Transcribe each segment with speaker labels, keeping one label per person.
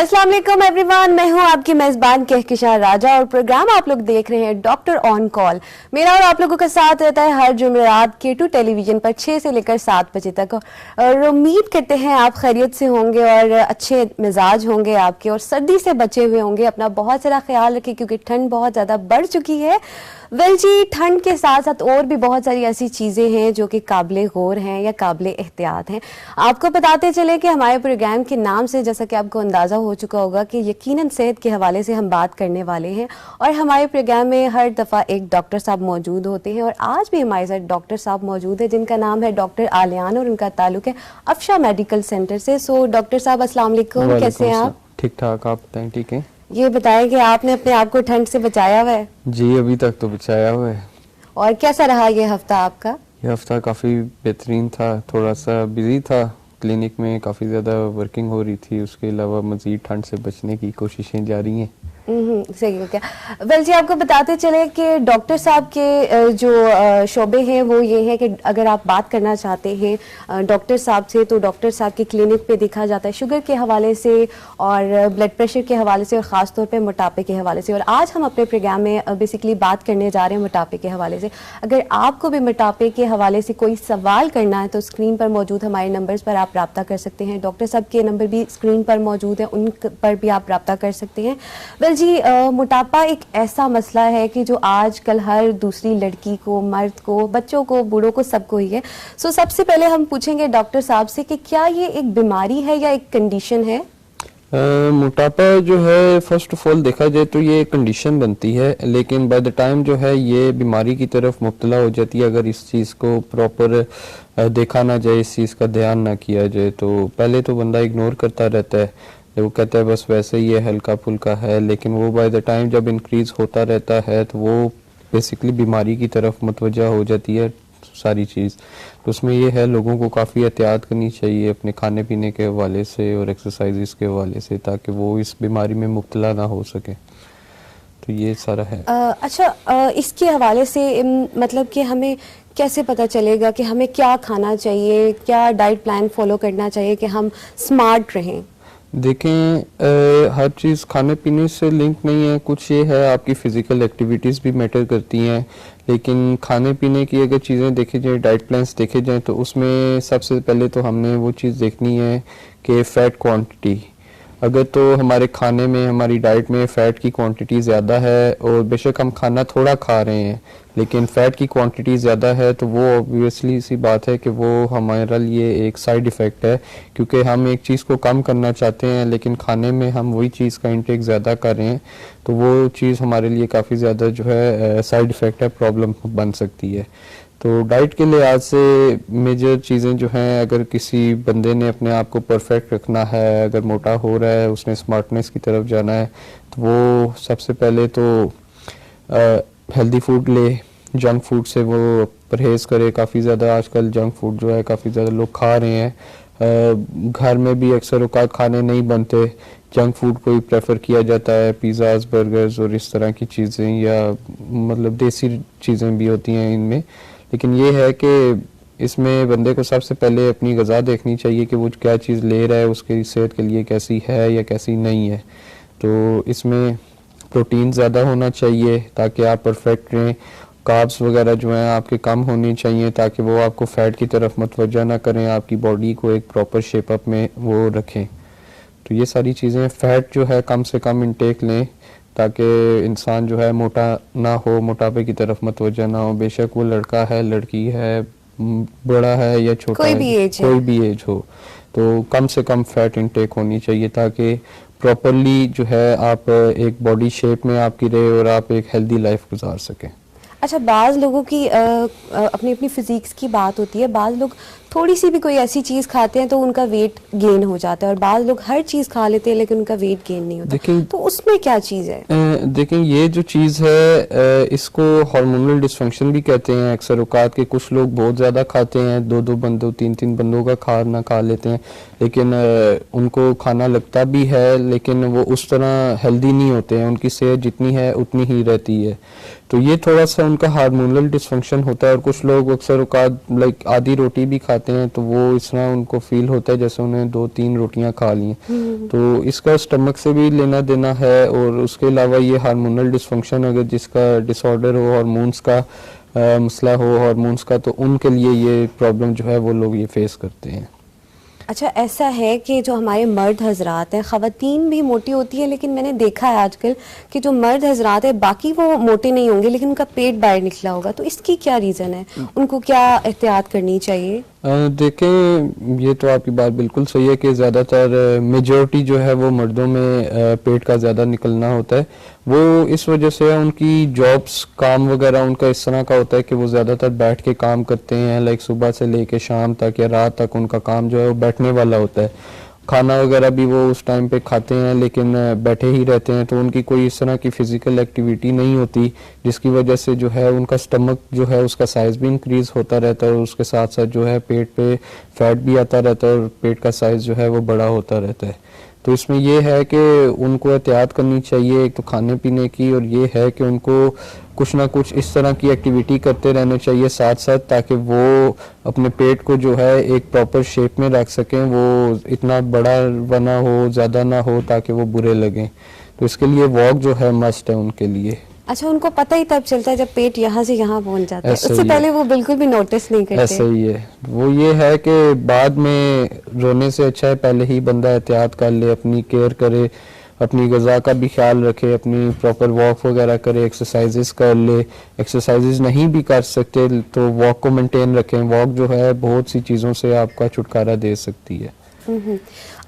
Speaker 1: अस्सलाम वालेकुम एवरीवन, मैं हूं आपकी मेजबान कहकशां राजा और प्रोग्राम आप लोग देख रहे हैं डॉक्टर ऑन कॉल। मेरा और आप लोगों का साथ रहता है हर जुमेरात K2 टेलीविजन पर 6 से लेकर 7 बजे तक। और उम्मीद करते हैं आप खैरियत से होंगे और अच्छे मिजाज होंगे आपके और सर्दी से बचे हुए होंगे। अपना बहुत सारा ख्याल रखें क्योंकि ठंड बहुत ज़्यादा बढ़ चुकी है। वेल जी, ठंड के साथ साथ और भी बहुत सारी ऐसी चीज़ें हैं जो कि काबिल गौर हैं या काबिल एहतियात हैं। आपको बताते चले कि हमारे प्रोग्राम के नाम से जैसा कि आपको अंदाज़ा हो चुका होगा कि यकीनन सेहत के हवाले से हम बात करने वाले हैं और हमारे प्रोग्राम में हर दफ़ा एक डॉक्टर साहब मौजूद होते हैं और आज भी हमारे साथ डॉक्टर साहब मौजूद है जिनका नाम है डॉक्टर आलियान और उनका ताल्लुक है अफशा मेडिकल सेंटर से। सो डॉक्टर साहब अस्सलाम वालेकुम, कैसे हैं आप?
Speaker 2: ठीक ठाक, आप बताएं? ठीक है।
Speaker 1: ये बताएं कि आपने अपने आप को ठंड से बचाया हुआ है?
Speaker 2: जी, अभी तक तो बचाया हुआ है।
Speaker 1: और कैसा रहा ये हफ्ता आपका?
Speaker 2: ये हफ्ता काफ़ी बेहतरीन था, थोड़ा सा बिजी था, क्लिनिक में काफ़ी ज़्यादा वर्किंग हो रही थी, उसके अलावा मज़ीद ठंड से बचने की कोशिशें जारी हैं।
Speaker 1: सही हो गया। वेल जी, आपको बताते चले कि डॉक्टर साहब के जो शोबे हैं वो ये है कि अगर आप बात करना चाहते हैं डॉक्टर साहब से तो डॉक्टर साहब के क्लिनिक पे देखा जाता है शुगर के हवाले से और ब्लड प्रेशर के हवाले से और ख़ास तौर पे मोटापे के हवाले से। और आज हम अपने प्रोग्राम में बेसिकली बात करने जा रहे हैं मोटापे के हवाले से। अगर आपको भी मोटापे के हवाले से कोई सवाल करना है तो स्क्रीन पर मौजूद हमारे नंबर्स पर आप रब्ता कर सकते हैं। डॉक्टर साहब के नंबर भी स्क्रीन पर मौजूद हैं, उन पर भी आप रब्ता कर सकते हैं। वेल जी, मोटापा एक ऐसा मसला है कि जो आजकल हर दूसरी लड़की को, मर्द को, बच्चों को, बूढ़ों को, सबको ही है। सो सबसे पहले हम पूछेंगे डॉक्टर साहब से कि क्या ये एक बीमारी है या एक कंडीशन है?
Speaker 2: मोटापा जो है फर्स्ट ऑफ ऑल देखा जाए तो ये कंडीशन बनती है, लेकिन बाय द टाइम जो है ये बीमारी की तरफ मुब्तला हो जाती है अगर इस चीज़ को प्रॉपर देखा ना जाए, इस चीज़ का ध्यान ना किया जाए। तो पहले तो बंदा इग्नोर करता रहता है, वो कहता है बस वैसे ही है, हल्का फुल्का है, लेकिन वो बाय द टाइम जब इंक्रीज होता रहता है तो वो बेसिकली बीमारी की तरफ मुतवज्जा हो जाती है सारी चीज़। तो उसमें ये है लोगों को काफ़ी एहतियात करनी चाहिए अपने खाने पीने के हवाले से और एक्सरसाइज के हवाले से, ताकि वो इस बीमारी में मुब्तला ना हो सके। तो ये सारा है।
Speaker 1: इसके हवाले से मतलब कि हमें कैसे पता चलेगा कि हमें क्या खाना चाहिए, क्या डाइट प्लान फॉलो करना चाहिए कि हम स्मार्ट रहें?
Speaker 2: देखें, हर चीज़ खाने पीने से लिंक नहीं है, कुछ ये है आपकी फ़िज़िकल एक्टिविटीज़ भी मैटर करती हैं, लेकिन खाने पीने की अगर चीज़ें देखी जाए, डाइट प्लान्स देखे जाएं तो उसमें सबसे पहले तो हमने वो चीज़ देखनी है कि फ़ैट क्वांटिटी। अगर तो हमारे खाने में, हमारी डाइट में फ़ैट की क्वांटिटी ज़्यादा है और बेशक हम खाना थोड़ा खा रहे हैं लेकिन फ़ैट की क्वांटिटी ज़्यादा है, तो वो ऑब्वियसली सी बात है कि वो हमारे लिए एक साइड इफ़ेक्ट है, क्योंकि हम एक चीज़ को कम करना चाहते हैं लेकिन खाने में हम वही चीज़ का इंटेक ज़्यादा कर रहे हैं, तो वो चीज़ हमारे लिए काफ़ी ज़्यादा जो है साइड इफ़ेक्ट है, प्रॉब्लम बन सकती है। तो डाइट के लिहाज से मेजर चीज़ें जो हैं, अगर किसी बंदे ने अपने आप को परफेक्ट रखना है, अगर मोटा हो रहा है, उसने स्मार्टनेस की तरफ जाना है, तो वो सबसे पहले तो हेल्दी फूड ले, जंक फूड से वो परहेज़ करे। काफ़ी ज़्यादा आजकल जंक फूड जो है काफ़ी ज़्यादा लोग खा रहे हैं, घर में भी अक्सर औकात खाने नहीं बनते, जंक फूड को ही प्रेफर किया जाता है, पिज़्ज़ाज़, बर्गर्स और इस तरह की चीज़ें, या मतलब देसी चीज़ें भी होती हैं इनमें। लेकिन ये है कि इसमें बंदे को सबसे पहले अपनी ग़िज़ा देखनी चाहिए कि वो क्या चीज़ ले रहा है उसकी सेहत के लिए कैसी है या कैसी नहीं है। तो इसमें प्रोटीन ज़्यादा होना चाहिए ताकि आप परफेक्ट रहें। कार्ब्स वगैरह जो हैं आपके कम होनी चाहिए ताकि वो आपको फ़ैट की तरफ मुतवज्जा ना करें, आपकी बॉडी को एक प्रॉपर शेप अप में वो रखें। तो ये सारी चीज़ें, फ़ैट जो है कम से कम इंटेक लें ताकि इंसान जो है मोटा ना हो, मोटापे की तरफ मुतवज्जा ना हो। बेशक वो लड़का है, लड़की है, बड़ा है या छोटा है, कोई भी एज हो, तो कम से कम फ़ैट इंटेक होनी चाहिए ताकि प्रॉपरली जो है आप एक बॉडी शेप में आपकी रहे और आप एक हेल्दी लाइफ गुजार सकें।
Speaker 1: अच्छा, बाज़ लोगों की अपनी अपनी फिजिक्स की बात होती है। बाज़ लोग थोड़ी सी भी कोई ऐसी चीज़ खाते हैं तो उनका वेट गेन हो जाता है और बाज़ लोग हर चीज़ खा लेते हैं लेकिन उनका वेट गेन नहीं होता। तो उसमें क्या चीज़ है?
Speaker 2: देखें, ये जो चीज़ है इसको हार्मोनल डिसफंक्शन भी कहते हैं। अक्सर औकात के कुछ लोग बहुत ज़्यादा खाते हैं, 2-2 बंदों, 3-3 बंदों का खाना खा लेते हैं, लेकिन उनको खाना लगता भी है लेकिन वो उस तरह हेल्दी नहीं होते हैं, उनकी सेहत जितनी है उतनी ही रहती है। तो ये थोड़ा सा उनका हार्मोनल डिसफंक्शन होता है। और कुछ लोग अक्सर औकात लाइक आधी रोटी भी खाते खाते हैं तो वो इस तरह उनको फील होता है जैसे उन्हें 2-3 रोटियां खा ली हैं। तो इसका स्टमक से भी लेना देना है, और उसके अलावा ये हार्मोनल डिसफंक्शन अगर जिसका डिसऑर्डर हो, हार्मोन्स का मसला हो हार्मोन्स का, तो उनके लिए ये प्रॉब्लम जो है वो लोग ये फेस करते हैं।
Speaker 1: अच्छा, ऐसा है कि जो हमारे मर्द हजरात हैं, ख़वातीन भी मोटी होती है, लेकिन मैंने देखा है आजकल कि जो मर्द हजरात हैं बाकी वो मोटे नहीं होंगे लेकिन उनका पेट बाहर निकला होगा, तो इसकी क्या रीज़न है? उनको क्या एहतियात करनी चाहिए?
Speaker 2: देखें, ये तो आपकी बात बिल्कुल सही है कि ज़्यादातर मेजॉरिटी जो है वो मर्दों में पेट का ज़्यादा निकलना होता है। वो इस वजह से उनकी जॉब्स काम वगैरह उनका इस तरह का होता है कि वो ज़्यादातर बैठ के काम करते हैं, लाइक सुबह से लेके शाम तक या रात तक उनका काम जो है वो बैठने वाला होता है। खाना वगैरह भी वो उस टाइम पे खाते हैं लेकिन बैठे ही रहते हैं, तो उनकी कोई इस तरह की फिजिकल एक्टिविटी नहीं होती, जिसकी वजह से जो है उनका स्टमक जो है उसका साइज भी इंक्रीज होता रहता है, और उसके साथ साथ जो है पेट पे फैट भी आता रहता है और पेट का साइज जो है वो बड़ा होता रहता है। तो इसमें ये है कि उनको एहतियात करनी चाहिए एक तो खाने पीने की, और ये है कि उनको कुछ ना कुछ इस तरह की एक्टिविटी करते रहने चाहिए साथ साथ, ताकि वो अपने पेट को जो है एक प्रॉपर शेप में रख सकें, वो इतना बड़ा बना हो, ज़्यादा ना हो ताकि वो बुरे लगें। तो इसके लिए वॉक जो है मस्ट है उनके लिए।
Speaker 1: अच्छा, उनको पता ही तब चलता है जब पेट यहाँ से यहाँ पहुँच जाता है,
Speaker 2: ऐसा
Speaker 1: उससे
Speaker 2: ही
Speaker 1: पहले
Speaker 2: है।
Speaker 1: वो बिल्कुल भी नोटिस नहीं करते।
Speaker 2: ऐसा ही है, वो ये है कि बाद में रोने से अच्छा है पहले ही बंदा एहतियात कर ले, अपनी केयर करे, अपनी ग़िज़ा का भी ख्याल रखे, अपनी प्रॉपर वॉक वगैरह करे, एक्सरसाइजेस कर ले। एक्सरसाइजेस नहीं भी कर सकते तो वॉक को मेंटेन रखें। वॉक जो है बहुत सी चीज़ों से आपका छुटकारा दे सकती है।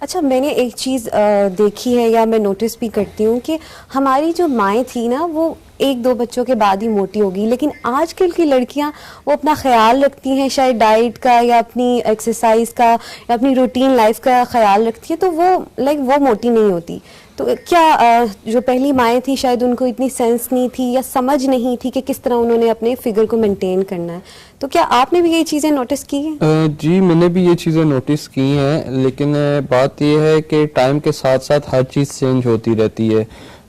Speaker 1: अच्छा, मैंने एक चीज़ देखी है या मैं नोटिस भी करती हूँ कि हमारी जो माएँ थी ना वो 1-2 बच्चों के बाद ही मोटी होगी, लेकिन आजकल की लड़कियाँ वो अपना ख्याल रखती हैं शायद डाइट का या अपनी एक्सरसाइज का या अपनी रूटीन लाइफ का ख्याल रखती है, तो वो वो मोटी नहीं होती। तो क्या जो पहली माएँ थी शायद उनको इतनी सेंस नहीं थी या समझ नहीं थी कि किस तरह उन्होंने अपने फिगर को मेंटेन करना है, तो क्या आपने भी ये चीज़ें नोटिस की हैं?
Speaker 2: जी, मैंने भी ये चीज़ें नोटिस की हैं, लेकिन बात ये है कि टाइम के साथ साथ हर चीज़ चेंज होती रहती है।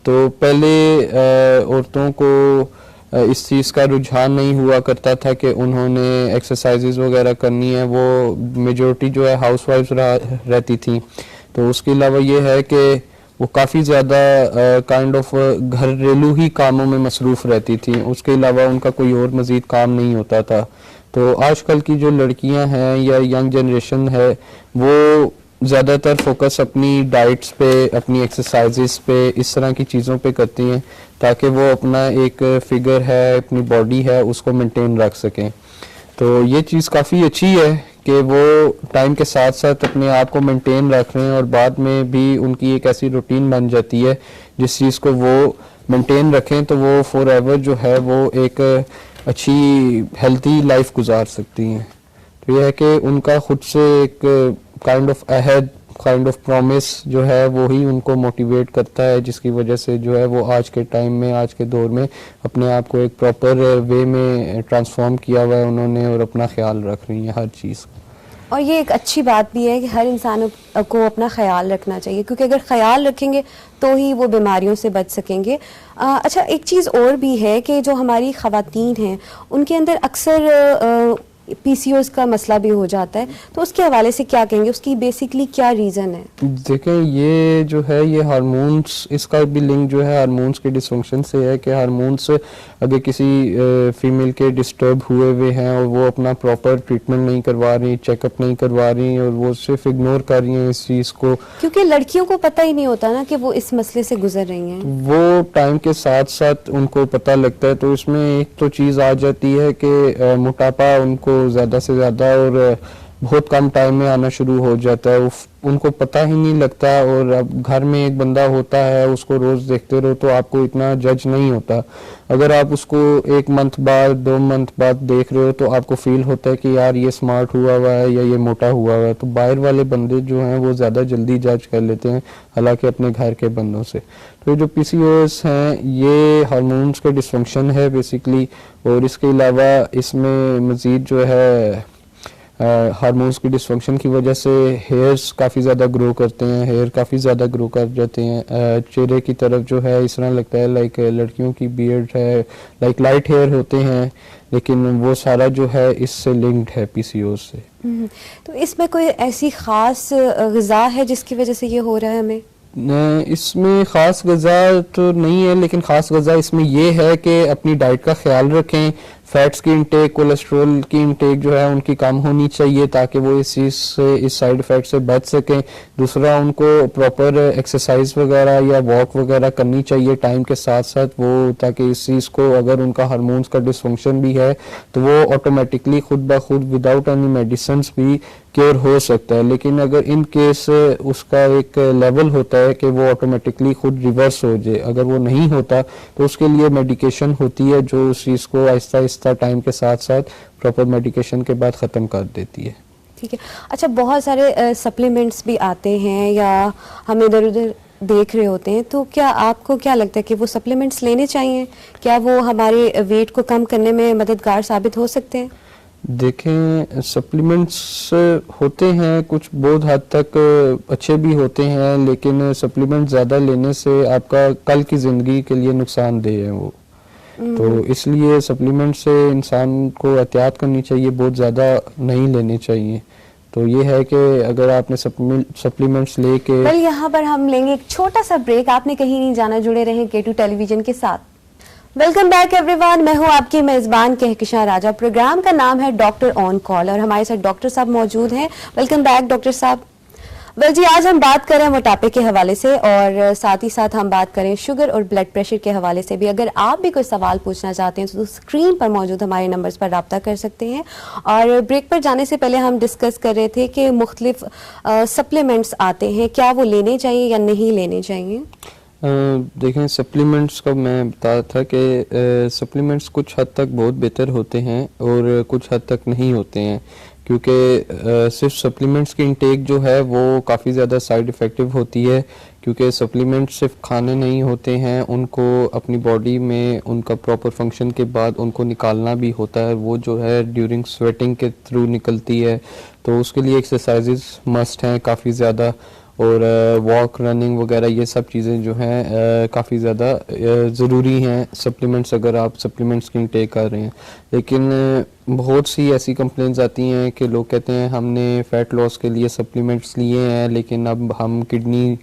Speaker 2: तो पहले औरतों को इस चीज़ का रुझान नहीं हुआ करता था कि उन्होंने एक्सरसाइजेज वगैरह करनी है, वो मेजॉरिटी जो है हाउसवाइफ्स रहती थी। तो उसके अलावा ये है कि वो काफ़ी ज़्यादा काइंड ऑफ घरेलू ही कामों में मसरूफ़ रहती थी, उसके अलावा उनका कोई और मज़ीद काम नहीं होता था। तो आजकल की जो लड़कियां हैं या यंग जनरेशन है वो ज़्यादातर फोकस अपनी डाइट्स पे, अपनी एक्सरसाइजेस पे, इस तरह की चीज़ों पे करती हैं ताकि वो अपना एक फिगर है, अपनी बॉडी है, उसको मेंटेन रख सकें। तो ये चीज़ काफ़ी अच्छी है कि वो टाइम के साथ साथ अपने आप को मेंटेन रख रहे हैं, और बाद में भी उनकी एक ऐसी रूटीन बन जाती है जिस चीज़ को वो मेंटेन रखें तो वो फॉर एवर जो है वो एक अच्छी हेल्थी लाइफ गुजार सकती हैं। तो यह है कि उनका खुद से एक kind of ahead, kind of promise जो है वो ही उनको मोटिवेट करता है, जिसकी वजह से जो है वो आज के टाइम में, आज के दौर में अपने आप को एक प्रॉपर वे में ट्रांसफॉर्म किया हुआ है उन्होंने, और अपना ख्याल रख रही हैं हर चीज़ का।
Speaker 1: और ये एक अच्छी बात भी है कि हर इंसान को अपना ख्याल रखना चाहिए, क्योंकि अगर ख्याल रखेंगे तो ही वो बीमारियों से बच सकेंगे। अच्छा, एक चीज़ और भी है कि जो हमारी ख़वातीन हैं उनके अंदर अक्सर पीसीओएस का मसला भी हो जाता है, तो उसके हवाले से क्या कहेंगे, उसकी बेसिकली क्या रीज़न है?
Speaker 2: देखें, ये जो है ये हार्मोन्स, इसका भी लिंक जो है हार्मोन्स के डिसफंक्शन से है कि हार्मोन्स अगर किसी फीमेल के डिस्टर्ब हुए हुए हैं और वो अपना प्रॉपर ट्रीटमेंट नहीं करवा रही, चेकअप नहीं करवा रही, और वो सिर्फ इग्नोर कर रही हैं इस चीज़ को, क्योंकि
Speaker 1: लड़कियों को पता ही नहीं होता ना कि वो इस मसले से गुजर रही हैं।
Speaker 2: वो टाइम के साथ साथ उनको पता लगता है। तो इसमें एक तो चीज़ आ जाती है कि मोटापा उनको ज़्यादा से ज़्यादा और बहुत कम टाइम में आना शुरू हो जाता है, उनको पता ही नहीं लगता। और अब घर में एक बंदा होता है, उसको रोज़ देखते रहो तो आपको इतना जज नहीं होता। अगर आप उसको 1 मंथ बाद, 2 मंथ बाद देख रहे हो तो आपको फील होता है कि यार ये स्मार्ट हुआ हुआ है या ये मोटा हुआ हुआ है। तो बाहर वाले बंदे जो हैं वो ज़्यादा जल्दी जज कर लेते हैं, हालांकि अपने घर के बंदों से। तो जो पीसीओएस हैं ये हार्मोन्स के डिसफंक्शन है बेसिकली, और इसके अलावा इसमें मज़ीद जो है हार्मोन्स की डिसफंक्शन की वजह से हेयर्स काफ़ी ज़्यादा ग्रो करते हैं, हेयर काफ़ी ज़्यादा ग्रो कर जाते हैं चेहरे की तरफ। जो है इस तरह लगता है लाइक लड़कियों की बियर्ड है, लाइक लाइट हेयर होते हैं, लेकिन वो सारा जो है इससे लिंक्ड है पीसीओएस से।
Speaker 1: तो इसमें कोई ऐसी ख़ास ग़िज़ा है जिसकी वजह से ये हो रहा है हमें?
Speaker 2: इसमें ख़ास गज़ा तो नहीं है, लेकिन ख़ास गज़ा इसमें ये है कि अपनी डाइट का ख्याल रखें। फैट्स की इंटेक, कोलेस्ट्रॉल की इंटेक जो है उनकी कम होनी चाहिए ताकि वो इस चीज़ से, इस साइड इफ़ेक्ट से बच सकें। दूसरा, उनको प्रॉपर एक्सरसाइज वगैरह या वॉक वगैरह करनी चाहिए टाइम के साथ साथ, वो ताकि इस चीज़ को, अगर उनका हार्मोन्स का डिसफंक्शन भी है तो वो ऑटोमेटिकली खुद ब खुद विदाउट एनी मेडिसिन भी क्योर हो सकता है। लेकिन अगर इन केस उसका एक लेवल होता है कि वो ऑटोमेटिकली खुद रिवर्स हो जाए, अगर वो नहीं होता तो उसके लिए मेडिकेशन होती है जो उस चीज़ को आहिस्ता आहिस्ता टाइम के साथ साथ प्रॉपर मेडिकेशन के बाद ख़त्म कर देती है।
Speaker 1: ठीक है। अच्छा, बहुत सारे सप्लीमेंट्स भी आते हैं या हम इधर उधर देख रहे होते हैं, तो क्या आपको क्या लगता है कि वो सप्लीमेंट्स लेने चाहिए? क्या वो हमारे वेट को कम करने में मददगार साबित हो सकते हैं?
Speaker 2: देखें, सप्लीमेंट्स होते हैं कुछ बहुत हद तक अच्छे भी होते हैं, लेकिन सप्लीमेंट ज़्यादा लेने से आपका कल की ज़िंदगी के लिए नुकसानदेह है वो। तो इसलिए सप्लीमेंट से इंसान को एहतियात करनी चाहिए, बहुत ज़्यादा नहीं लेने चाहिए। तो ये है कि अगर आपने सप्लीमेंट्स लेके
Speaker 1: वेल, यहाँ पर हम लेंगे एक छोटा सा ब्रेक। आपने कहीं नहीं जाना, जुड़े रहें K2 टेलीविजन के साथ। वेलकम बैक एवरीवन, मैं हूँ आपकी मेज़बान कहकशां राजा। प्रोग्राम का नाम है डॉक्टर ऑन कॉल और हमारे साथ डॉक्टर साहब मौजूद हैं। वेलकम बैक डॉक्टर साहब। वेल जी, आज हम बात करें मोटापे के हवाले से और साथ ही साथ हम बात करें शुगर और ब्लड प्रेशर के हवाले से भी। अगर आप भी कोई सवाल पूछना चाहते हैं तो स्क्रीन पर मौजूद हमारे नंबर्स पर रब्ता कर सकते हैं। और ब्रेक पर जाने से पहले हम डिस्कस कर रहे थे कि मुख्तलिफ सप्लीमेंट्स आते हैं, क्या वो लेने चाहिए या नहीं लेने चाहिए?
Speaker 2: देखें, सप्लीमेंट्स का मैं बता था कि सप्लीमेंट्स कुछ हद तक बहुत बेहतर होते हैं और कुछ हद तक नहीं होते हैं, क्योंकि सिर्फ सप्लीमेंट्स की इंटेक जो है वो काफ़ी ज़्यादा साइड इफ़ेक्टिव होती है, क्योंकि सप्लीमेंट्स सिर्फ खाने नहीं होते हैं, उनको अपनी बॉडी में उनका प्रॉपर फंक्शन के बाद उनको निकालना भी होता है। वो जो है ड्यूरिंग स्वेटिंग के थ्रू निकलती है, तो उसके लिए एक्सरसाइजेज मस्ट हैं काफ़ी ज़्यादा, और वॉक, रनिंग वगैरह ये सब चीज़ें जो हैं काफ़ी ज़्यादा ज़रूरी हैं सप्लीमेंट्स, अगर आप सप्लीमेंट्स की इंटेक कर रहे हैं। लेकिन बहुत सी ऐसी कंप्लेंट्स आती हैं कि लोग कहते हैं हमने फ़ैट लॉस के लिए सप्लीमेंट्स लिए हैं, लेकिन अब हम किडनी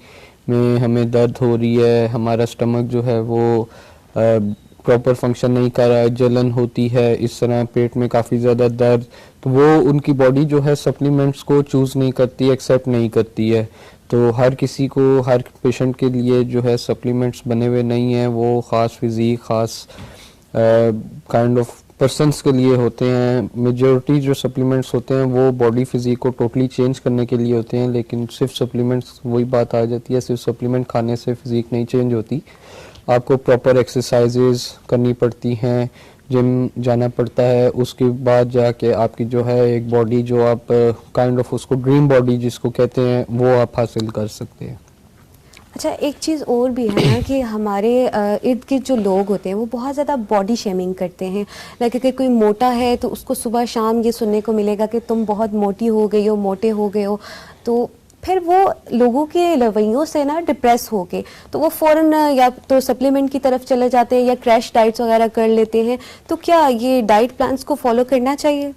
Speaker 2: में हमें दर्द हो रही है, हमारा स्टमक जो है वो प्रॉपर फंक्शन नहीं कर रहा है, जलन होती है, इस तरह पेट में काफ़ी ज़्यादा दर्द, तो वो उनकी बॉडी जो है सप्लीमेंट्स को चूज़ नहीं करती, एक्सेप्ट नहीं करती है। तो हर किसी को, हर पेशेंट के लिए जो है सप्लीमेंट्स बने हुए नहीं हैं, वो ख़ास फिज़ीक, ख़ास काइंड ऑफ पर्सनस के लिए होते हैं। मेजॉरिटी जो सप्लीमेंट्स होते हैं वो बॉडी फिज़ीक को टोटली चेंज करने के लिए होते हैं, लेकिन सिर्फ सप्लीमेंट्स, वही बात आ जाती है, सिर्फ सप्लीमेंट खाने से फिज़ीक नहीं चेंज होती। आपको प्रॉपर एक्सरसाइजेज करनी पड़ती हैं, जिम जाना पड़ता है, उसके बाद जाके आपकी जो है एक बॉडी जो आप काइंड ऑफ उसको ड्रीम बॉडी जिसको कहते हैं वो आप हासिल कर सकते हैं।
Speaker 1: अच्छा, एक चीज़ और भी है ना कि हमारे इर्द गिर्द जो लोग होते हैं वो बहुत ज़्यादा बॉडी शेमिंग करते हैं। लाइक अगर कोई मोटा है तो उसको सुबह शाम ये सुनने को मिलेगा कि तुम बहुत मोटी हो गई हो, मोटे हो गए हो, तो फिर वो लोगों के रवैयों से ना डिप्रेस हो गए तो वो फ़ौरन या तो सप्लीमेंट की तरफ चले जाते हैं या क्रैश डाइट्स वगैरह कर लेते हैं। तो क्या ये डाइट प्लान्स को फॉलो करना चाहिए,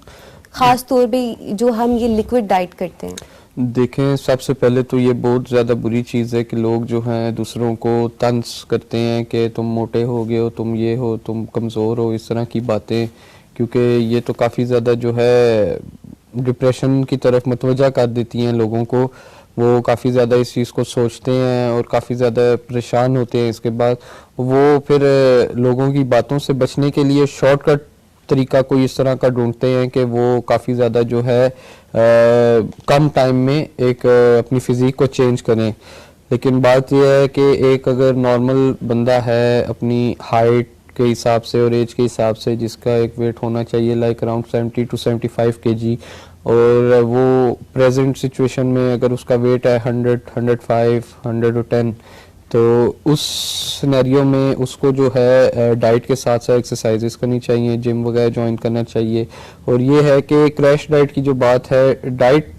Speaker 1: ख़ास तौर पे जो हम ये लिक्विड डाइट करते हैं?
Speaker 2: देखें, सबसे पहले तो ये बहुत ज़्यादा बुरी चीज़ है कि लोग जो हैं दूसरों को तंज करते हैं कि तुम मोटे हो गए हो, तुम ये हो, तुम कमज़ोर हो, इस तरह की बातें, क्योंकि ये तो काफ़ी ज़्यादा जो है डिप्रेशन की तरफ मतवजा कर देती हैं लोगों को। वो काफ़ी ज़्यादा इस चीज़ को सोचते हैं और काफ़ी ज़्यादा परेशान होते हैं। इसके बाद वो फिर लोगों की बातों से बचने के लिए शॉर्टकट तरीका कोई इस तरह का ढूंढते हैं कि वो काफ़ी ज़्यादा जो है कम टाइम में एक अपनी फिज़ीक को चेंज करें। लेकिन बात यह है कि एक अगर नॉर्मल बंदा है अपनी हाइट के हिसाब से और एज के हिसाब से, जिसका एक वेट होना चाहिए लाइक अराउंड 70 to 75 kg, और वो प्रेजेंट सिचुएशन में अगर उसका वेट है 100, 105, 110, तो उस सिनेरियो में उसको जो है डाइट के साथ साथ एक्सरसाइजेस करनी चाहिए, जिम वगैरह ज्वाइन करना चाहिए। और ये है कि क्रैश डाइट की जो बात है, डाइट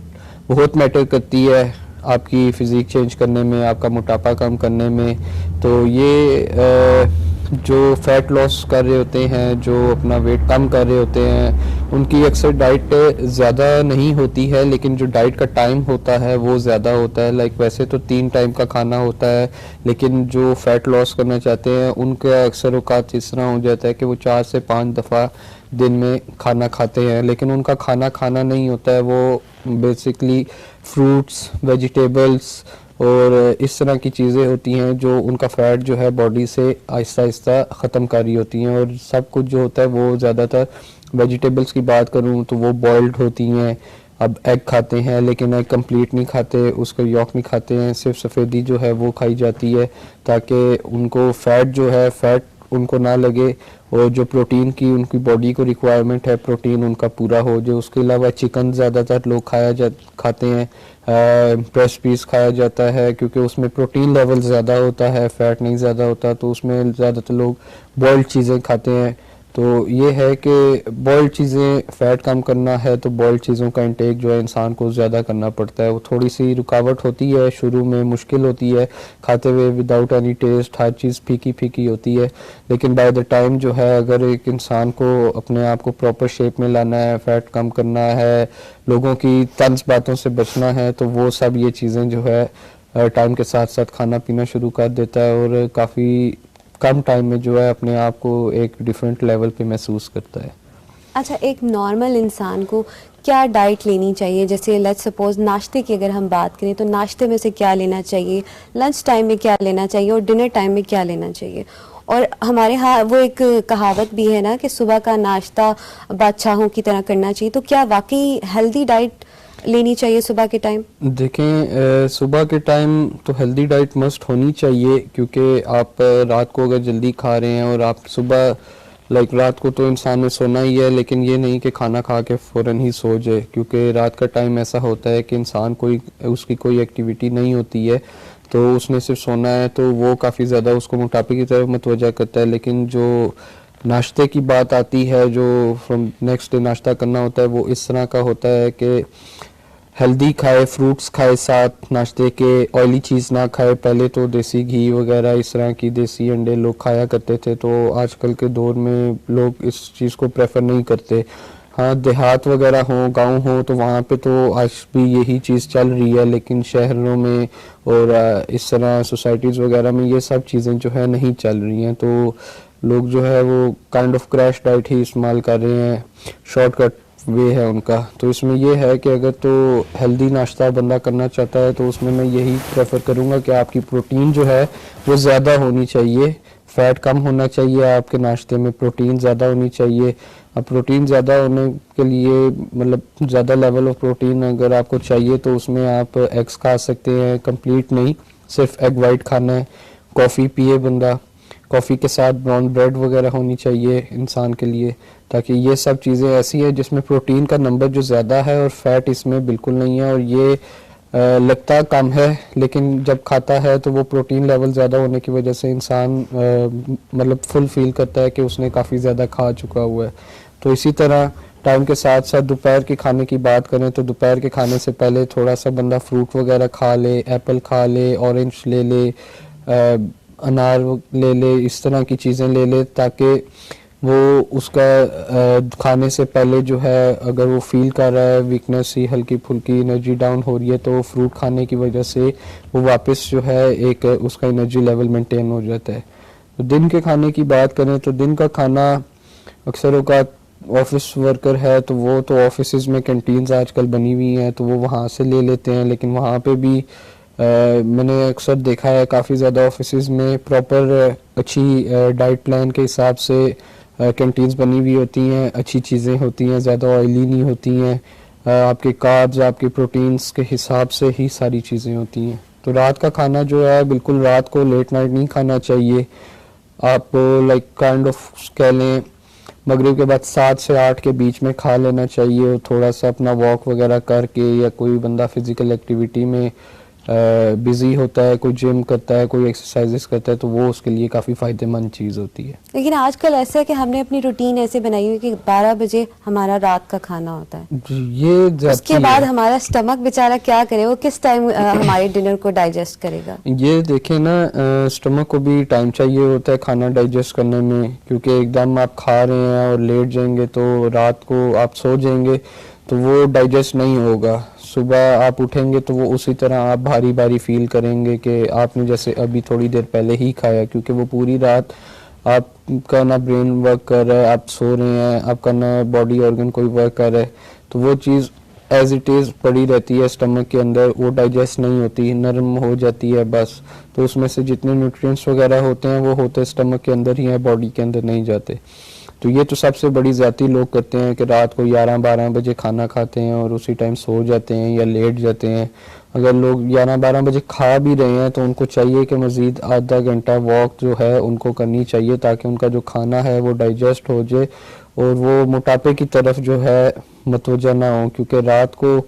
Speaker 2: बहुत मैटर करती है आपकी फ़िज़ीक चेंज करने में, आपका मोटापा कम करने में। तो ये जो फैट लॉस कर रहे होते हैं, जो अपना वेट कम कर रहे होते हैं, उनकी अक्सर डाइट ज़्यादा नहीं होती है, लेकिन जो डाइट का टाइम होता है वो ज़्यादा होता है। लाइक वैसे तो 3 टाइम का खाना होता है, लेकिन जो फैट लॉस करना चाहते हैं उनका अक्सर औकात इस तरह हो जाता है कि वो 4 से 5 दफ़ा दिन में खाना खाते हैं, लेकिन उनका खाना खाना नहीं होता है, वो बेसिकली फ्रूट्स, वेजिटेबल्स और इस तरह की चीज़ें होती हैं जो उनका फैट जो है बॉडी से आहिस्ता आहिस्ता ख़त्म कर रही होती हैं। और सब कुछ जो होता है वो ज़्यादातर वेजिटेबल्स की बात करूँ तो वो बॉइल्ड होती हैं। अब एग खाते हैं लेकिन एग कंप्लीट नहीं खाते, उसका यॉक नहीं खाते हैं, सिर्फ सफ़ेदी जो है वो खाई जाती है ताकि उनको फैट जो है फैट उनको ना लगे और जो प्रोटीन की उनकी बॉडी को रिक्वायरमेंट है प्रोटीन उनका पूरा हो। जो उसके अलावा चिकन ज़्यादातर लोग खाते हैं, ब्रेस्ट पीस खाया जाता है क्योंकि उसमें प्रोटीन लेवल ज़्यादा होता है, फैट नहीं ज़्यादा होता, तो उसमें ज़्यादातर लोग बॉइल्ड चीज़ें खाते हैं। तो ये है कि बॉइल्ड चीज़ें फ़ैट कम करना है तो बॉइल्ड चीज़ों का इंटेक जो है इंसान को ज़्यादा करना पड़ता है। वो थोड़ी सी रुकावट होती है, शुरू में मुश्किल होती है खाते हुए, विदाउट एनी टेस्ट हर चीज़ फीकी फीकी होती है, लेकिन बाय द टाइम जो है अगर एक इंसान को अपने आप को प्रॉपर शेप में लाना है, फ़ैट कम करना है, लोगों की तंज बातों से बचना है, तो वो सब ये चीज़ें जो है टाइम के साथ साथ खाना पीना शुरू कर देता है और काफ़ी कम टाइम में जो है अपने आप को एक डिफरेंट लेवल पे महसूस करता है।
Speaker 1: अच्छा, एक नॉर्मल इंसान को क्या डाइट लेनी चाहिए? जैसे लेट्स सपोज नाश्ते की अगर हम बात करें तो नाश्ते में से क्या लेना चाहिए, लंच टाइम में क्या लेना चाहिए और डिनर टाइम में क्या लेना चाहिए? और हमारे यहाँ वो एक कहावत भी है ना कि सुबह का नाश्ता बादशाहों की तरह करना चाहिए, तो क्या वाकई हेल्दी डाइट लेनी चाहिए सुबह के टाइम?
Speaker 2: देखें, सुबह के टाइम तो हेल्दी डाइट मस्ट होनी चाहिए क्योंकि आप रात को अगर जल्दी खा रहे हैं और आप सुबह रात को तो इंसान ने सोना ही है, लेकिन ये नहीं कि खाना खा के फ़ौरन ही सो जाए, क्योंकि रात का टाइम ऐसा होता है कि इंसान उसकी कोई एक्टिविटी नहीं होती है तो उसने सिर्फ सोना है, तो वो काफ़ी ज़्यादा उसको मोटापे की तरफ मतवजा करता है। लेकिन जो नाश्ते की बात आती है, जो फ्रॉम नेक्स्ट डे नाश्ता करना होता है, वो इस तरह का होता है कि हेल्दी खाए, फ्रूट्स खाए साथ नाश्ते के, ऑयली चीज़ ना खाए। पहले तो देसी घी वगैरह इस तरह की देसी अंडे लोग खाया करते थे, तो आजकल के दौर में लोग इस चीज़ को प्रेफर नहीं करते। हाँ, देहात वगैरह हो, गांव हो, तो वहाँ पे तो आज भी यही चीज़ चल रही है, लेकिन शहरों में और इस तरह सोसाइटीज़ वगैरह में ये सब चीज़ें जो है नहीं चल रही हैं, तो लोग जो है वो काइंड ऑफ क्रैश डाइट ही इस्तेमाल कर रहे हैं, शॉर्टकट वे है उनका। तो इसमें ये है कि अगर तो हेल्दी नाश्ता बंदा करना चाहता है तो उसमें मैं यही प्रेफर करूँगा कि आपकी प्रोटीन जो है वो ज़्यादा होनी चाहिए, फ़ैट कम होना चाहिए, आपके नाश्ते में प्रोटीन ज़्यादा होनी चाहिए। अब प्रोटीन ज़्यादा होने के लिए मतलब ज़्यादा लेवल ऑफ प्रोटीन अगर आपको चाहिए तो उसमें आप एग्स खा सकते हैं, कंप्लीट नहीं, सिर्फ एग वाइट खाना है। कॉफ़ी पिए बंदा, कॉफ़ी के साथ ब्राउन ब्रेड वगैरह होनी चाहिए इंसान के लिए, ताकि ये सब चीज़ें ऐसी है जिसमें प्रोटीन का नंबर जो ज़्यादा है और फैट इसमें बिल्कुल नहीं है, और ये लगता कम है लेकिन जब खाता है तो वो प्रोटीन लेवल ज़्यादा होने की वजह से इंसान मतलब फुल फील करता है कि उसने काफ़ी ज़्यादा खा चुका हुआ है। तो इसी तरह टाइम के साथ साथ दोपहर के खाने की बात करें तो दोपहर के खाने से पहले थोड़ा सा बंदा फ्रूट वगैरह खा ले, एप्पल खा ले, ऑरेंज ले ले, अनार ले ले, इस तरह की चीज़ें ले ले, ताकि वो उसका खाने से पहले जो है अगर वो फील कर रहा है वीकनेस ही, हल्की फुल्की एनर्जी डाउन हो रही है, तो फ्रूट खाने की वजह से वो वापस जो है एक उसका एनर्जी लेवल मेंटेन हो जाता है। तो दिन के खाने की बात करें तो दिन का खाना अक्सरों का ऑफिस वर्कर है तो वो तो ऑफिस में कैंटीन्स आजकल बनी हुई हैं तो वो वहाँ से ले लेते हैं, लेकिन वहाँ पे भी मैंने अक्सर देखा है काफ़ी ज़्यादा ऑफिस में प्रॉपर अच्छी डाइट प्लान के हिसाब से कैंटीन्स बनी हुई होती हैं, अच्छी चीज़ें होती हैं, ज़्यादा ऑयली नहीं होती हैं, आपके कार्ब्स आपके प्रोटीन्स के हिसाब से ही सारी चीज़ें होती हैं। तो रात का खाना जो है बिल्कुल रात को लेट नाइट नहीं खाना चाहिए। आप लाइक काइंड ऑफ कह लें मगरिब के बाद 7 से 8 के बीच में खा लेना चाहिए, और थोड़ा सा अपना वॉक वगैरह करके या कोई बंदा फिज़िकल एक्टिविटी में बिजी होता है, कोई जिम करता है, कोई एक्सरसाइजेस करता है, तो वो उसके लिए काफ़ी फ़ायदेमंद चीज़ होती है।
Speaker 1: लेकिन आजकल ऐसा है कि हमने अपनी रूटीन ऐसे बनाई हुई कि 12 बजे हमारा रात का खाना होता है,
Speaker 2: जी, ये
Speaker 1: उसके
Speaker 2: ज्यादती
Speaker 1: बाद
Speaker 2: है।
Speaker 1: हमारा स्टमक बेचारा क्या करे, वो किस टाइम हमारे डिनर को डाइजेस्ट करेगा।
Speaker 2: ये देखें ना, स्टमक को भी टाइम चाहिए होता है खाना डाइजेस्ट करने में, क्योंकि एकदम आप खा रहे हैं और लेट जाएंगे तो रात को आप सो जाएंगे तो वो डाइजेस्ट नहीं होगा। सुबह आप उठेंगे तो वो उसी तरह आप भारी भारी फील करेंगे कि आपने जैसे अभी थोड़ी देर पहले ही खाया, क्योंकि वो पूरी रात आपका ना ब्रेन वर्क कर रहा है, आप सो रहे हैं, आपका ना बॉडी ऑर्गन कोई वर्क कर रहा है, तो वो चीज़ एज इट इज़ पड़ी रहती है स्टमक के अंदर, वो डाइजेस्ट नहीं होती, नरम हो जाती है बस। तो उसमें से जितने न्यूट्रिएंट्स वगैरह होते हैं वो होते स्टमक के अंदर ही हैं, बॉडी के अंदर नहीं जाते। तो ये तो सबसे बड़ी ज़्यादती लोग करते हैं कि रात को 11-12 बजे खाना खाते हैं और उसी टाइम सो जाते हैं या लेट जाते हैं। अगर लोग 11-12 बजे खा भी रहे हैं तो उनको चाहिए कि मज़ीद आधा घंटा वॉक जो है उनको करनी चाहिए, ताकि उनका जो खाना है वो डाइजेस्ट हो जाए और वो मोटापे की तरफ जो है मतवजा ना हो। क्योंकि रात को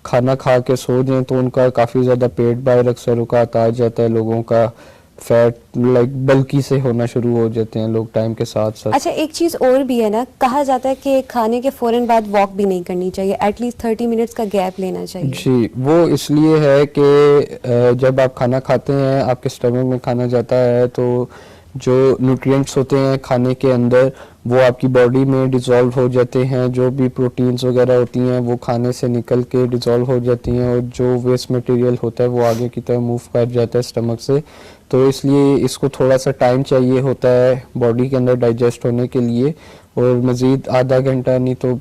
Speaker 2: खाना खा के सो जाएं तो उनका काफ़ी ज़्यादा पेट बाहर अक्सर औकात आ जाता है, लोगों का फैट लाइक बल्कि से होना शुरू हो जाते हैं लोग टाइम के साथ साथ।
Speaker 1: अच्छा, एक चीज और भी है ना, कहा जाता है कि खाने के फौरन बाद वॉक भी नहीं करनी चाहिए, एटलीस्ट 30 मिनट्स का गैप लेना चाहिए।
Speaker 2: जी, वो इसलिए है कि जब आप खाना खाते हैं आपके स्टमक में खाना जाता है तो जो न्यूट्रिएंट्स होते हैं खाने के अंदर वो आपकी बॉडी में डिसॉल्व हो जाते हैं, जो भी प्रोटीन्स वगैरह होती हैं वो खाने से निकल के डिसॉल्व हो जाती हैं और जो वेस्ट मटेरियल होता है वो आगे की तरफ मूव कर जाता है स्टमक से। तो इसलिए इसको थोड़ा सा टाइम चाहिए होता है बॉडी के अंदर डाइजेस्ट होने के लिए, और मज़ीद आधा घंटा नहीं तो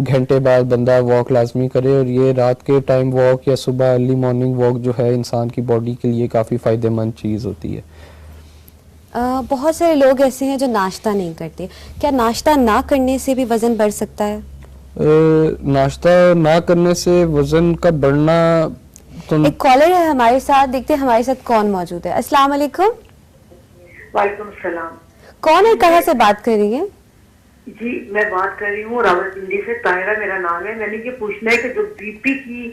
Speaker 2: घंटे बाद बंदा वॉक लाजमी करे। और ये रात के टाइम वॉक या सुबह अर्ली मॉर्निंग वॉक जो है इंसान की बॉडी के लिए काफ़ी फ़ायदेमंद चीज़ होती है।
Speaker 1: बहुत सारे लोग ऐसे हैं जो नाश्ता नहीं करते, क्या नाश्ता ना करने से भी वजन बढ़ सकता है?
Speaker 2: नाश्ता ना करने से वज़न का बढ़ना तो
Speaker 1: एक कॉलर है हमारे साथ, देखते हैं हमारे साथ कौन मौजूद है। अस्सलाम वालेकुम।
Speaker 3: वालेकुम सलाम।
Speaker 1: कौन है, कहाँ से बात कर रही है?
Speaker 3: जी, मैं बात कर रही हूँ रावलपिंडी से, ताहिरा मेरा नाम है। मैंने ये पूछना है कि जो बीपी की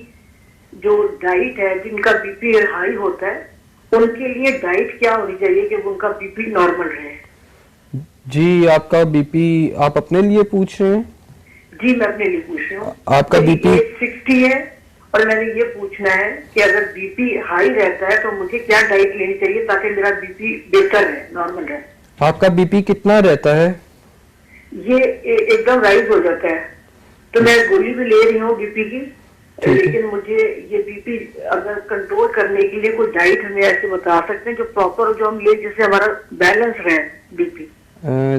Speaker 3: जो डाइट है, जिनका बीपी हाई होता है उनके लिए डाइट क्या होनी चाहिए कि उनका बीपी नॉर्मल रहे?
Speaker 2: जी, आपका बीपी आप अपने लिए पूछ रहे हैं?
Speaker 3: जी, मैं अपने लिए पूछ रही हूँ।
Speaker 2: आपका बीपी
Speaker 3: 60 है और मैंने ये पूछना है कि अगर बीपी हाई रहता है तो मुझे क्या डाइट लेनी चाहिए ताकि मेरा बीपी बेहतर रहे, नॉर्मल रहे।
Speaker 2: आपका बीपी कितना रहता है?
Speaker 3: ये एकदम राइज हो जाता है, तो मैं गोली भी ले रही हूँ बीपी की, लेकिन मुझे ये बीपी अगर कंट्रोल करने के लिए कोई डाइट हमें ऐसे बता सकते हैं जो प्रॉपर, जो हम ले जिससे हमारा बैलेंस रहे बीपी।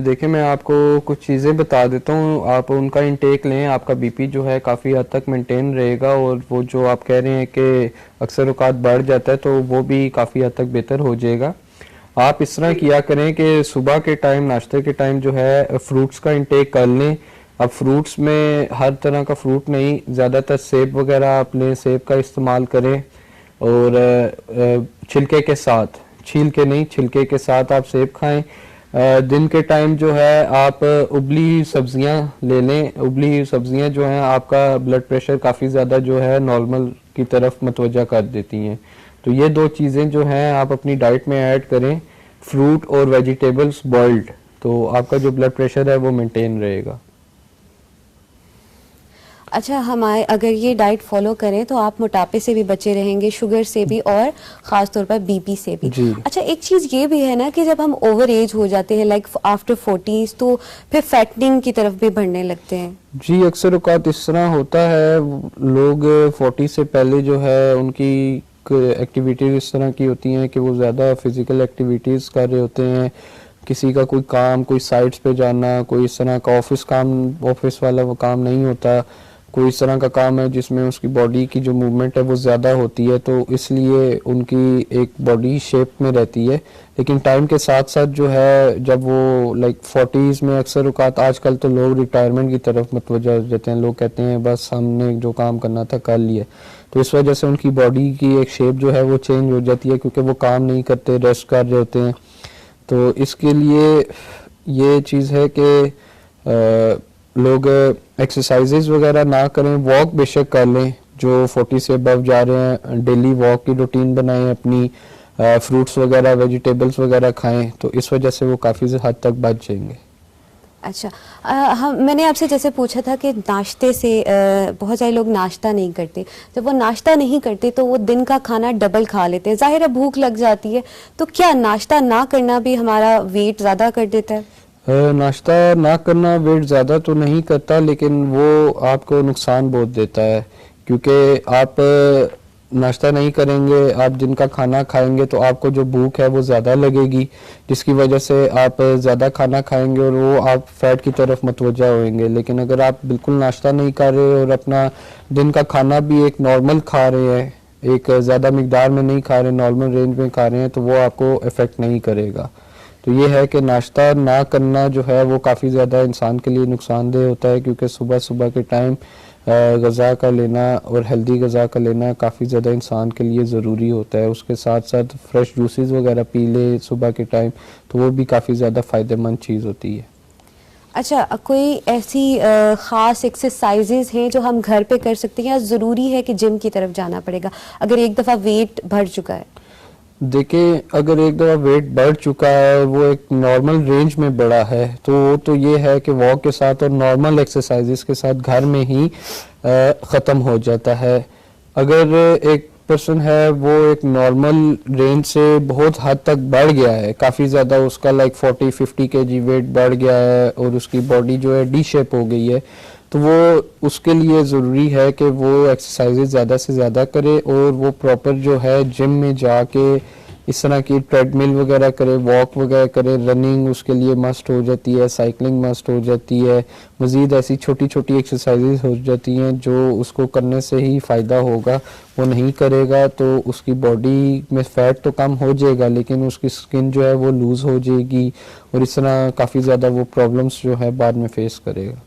Speaker 2: देखिए, मैं आपको कुछ चीज़ें बता देता हूँ, आप उनका इंटेक लें, आपका बीपी जो है काफ़ी हद तक मेंटेन रहेगा और वो जो आप कह रहे हैं कि अक्सर औकात बढ़ जाता है तो वो भी काफ़ी हद तक बेहतर हो जाएगा। आप इस तरह किया करें कि सुबह के टाइम नाश्ते के टाइम जो है फ्रूट्स का इंटेक कर लें। अब फ्रूट्स में हर तरह का फ्रूट नहीं, ज़्यादातर सेब वगैरह आप लें, सेब का इस्तेमाल करें और छिलके के साथ, छील के नहीं छिलके के साथ आप सेब खाएं। दिन के टाइम जो है आप उबली हुई सब्जियां ले लें। उबली हुई सब्जियां जो हैं आपका ब्लड प्रेशर काफ़ी ज़्यादा जो है नॉर्मल की तरफ मतवजा कर देती हैं। तो ये दो चीज़ें जो हैं आप अपनी डाइट में ऐड करें, फ्रूट और वेजिटेबल्स बॉइल्ड, तो आपका जो ब्लड प्रेशर है वो मेंटेन रहेगा।
Speaker 1: अच्छा, हमारे अगर ये डाइट फॉलो करें तो आप मोटापे से भी बचे रहेंगे, शुगर से भी और ख़ास तौर पर बीपी से भी।
Speaker 2: जी।
Speaker 1: अच्छा, एक चीज़ ये भी है ना कि जब हम ओवर एज हो जाते हैं, लाइक आफ्टर 40s, तो फिर फैटनिंग की तरफ भी बढ़ने लगते हैं।
Speaker 2: जी, अक्सर औकात इस तरह होता है, लोग 40 से पहले जो है उनकी एक्टिविटीज इस तरह की होती हैं कि वो ज़्यादा फिजिकल एक्टिविटीज़ कर रहे होते हैं। किसी का कोई काम, कोई साइट्स पे जाना, कोई इस तरह का ऑफिस वाला वो काम नहीं होता, कोई इस तरह का काम है जिसमें उसकी बॉडी की जो मूवमेंट है वो ज़्यादा होती है, तो इसलिए उनकी एक बॉडी शेप में रहती है। लेकिन टाइम के साथ साथ जो है जब वो लाइक 40s में अक्सर औकात आजकल तो लोग रिटायरमेंट की तरफ मतवजा हो जाते हैं, लोग कहते हैं बस हमने जो काम करना था कर लिया, तो इस वजह से उनकी बॉडी की एक शेप जो है वो चेंज हो जाती है क्योंकि वो काम नहीं करते, रेस्ट कर रहे होते हैं। तो इसके लिए ये चीज़ है कि लोग एक्सरसाइजेज वगैरह ना करें, वॉक बेशक कर लें, जो 40 से अबव जा रहे हैं डेली वॉक की रूटीन बनाएं अपनी, फ्रूट्स वगैरह वेजिटेबल्स वगैरह खाएं, तो इस वजह से वो काफ़ी हद तक बच जाएंगे।
Speaker 1: अच्छा, मैंने आपसे जैसे पूछा था कि नाश्ते से बहुत सारे लोग नाश्ता नहीं करते, जब वो नाश्ता नहीं करते तो वो दिन का खाना डबल खा लेते हैं, जाहिर है भूख लग जाती है, तो क्या नाश्ता ना करना भी हमारा वेट ज़्यादा कर देता है?
Speaker 2: नाश्ता ना करना वेट ज़्यादा तो नहीं करता, लेकिन वो आपको नुकसान बहुत देता है, क्योंकि आप नाश्ता नहीं करेंगे, आप दिन का खाना खाएंगे तो आपको जो भूख है वो ज़्यादा लगेगी, जिसकी वजह से आप ज़्यादा खाना खाएंगे और वो आप फैट की तरफ मतवज्जा होंगे। लेकिन अगर आप बिल्कुल नाश्ता नहीं कर रहे और अपना दिन का खाना भी एक नॉर्मल खा रहे हैं, एक ज़्यादा मिकदार में नहीं खा रहे, नॉर्मल रेंज में खा रहे हैं, तो वो आपको इफ़ेक्ट नहीं करेगा। तो ये है कि नाश्ता ना करना जो है वो काफ़ी ज़्यादा इंसान के लिए नुकसानदेह होता है, क्योंकि सुबह सुबह के टाइम ग़ज़ा का लेना और हेल्दी ग़ज़ा का लेना काफ़ी ज़्यादा इंसान के लिए ज़रूरी होता है। उसके साथ साथ फ्रेश जूसेस वगैरह पी ले सुबह के टाइम, तो वो भी काफ़ी ज़्यादा फ़ायदेमंद चीज़ होती है।
Speaker 1: अच्छा, कोई ऐसी ख़ास एक्सरसाइजेज हैं जो हम घर पे कर सकते हैं, या ज़रूरी है कि जिम की तरफ जाना पड़ेगा अगर एक दफ़ा वेट बढ़ चुका है?
Speaker 2: देखिए, अगर एक दफ़ा वेट बढ़ चुका है और वो एक नॉर्मल रेंज में बढ़ा है, तो ये है कि वॉक के साथ और नॉर्मल एक्सरसाइजेस के साथ घर में ही ख़त्म हो जाता है। अगर एक पर्सन है वो एक नॉर्मल रेंज से बहुत हद तक बढ़ गया है, काफ़ी ज़्यादा उसका लाइक 40-50 kg वेट बढ़ गया है और उसकी बॉडी जो है डी शेप हो गई है, तो वो उसके लिए ज़रूरी है कि वो एक्सरसाइजेज ज़्यादा से ज़्यादा करे और वो प्रॉपर जो है जिम में जाके इस तरह की ट्रेडमिल वगैरह करे, वॉक वगैरह करे, रनिंग उसके लिए मस्ट हो जाती है, साइकिलिंग मस्ट हो जाती है, मज़ीद ऐसी छोटी छोटी एक्सरसाइजेज हो जाती हैं जो उसको करने से ही फ़ायदा होगा। वो नहीं करेगा तो उसकी बॉडी में फ़ैट तो कम हो जाएगा, लेकिन उसकी स्किन जो है वो लूज़ हो जाएगी और इस तरह काफ़ी ज़्यादा वो प्रॉब्लम्स जो है बाद में फेस करेगा।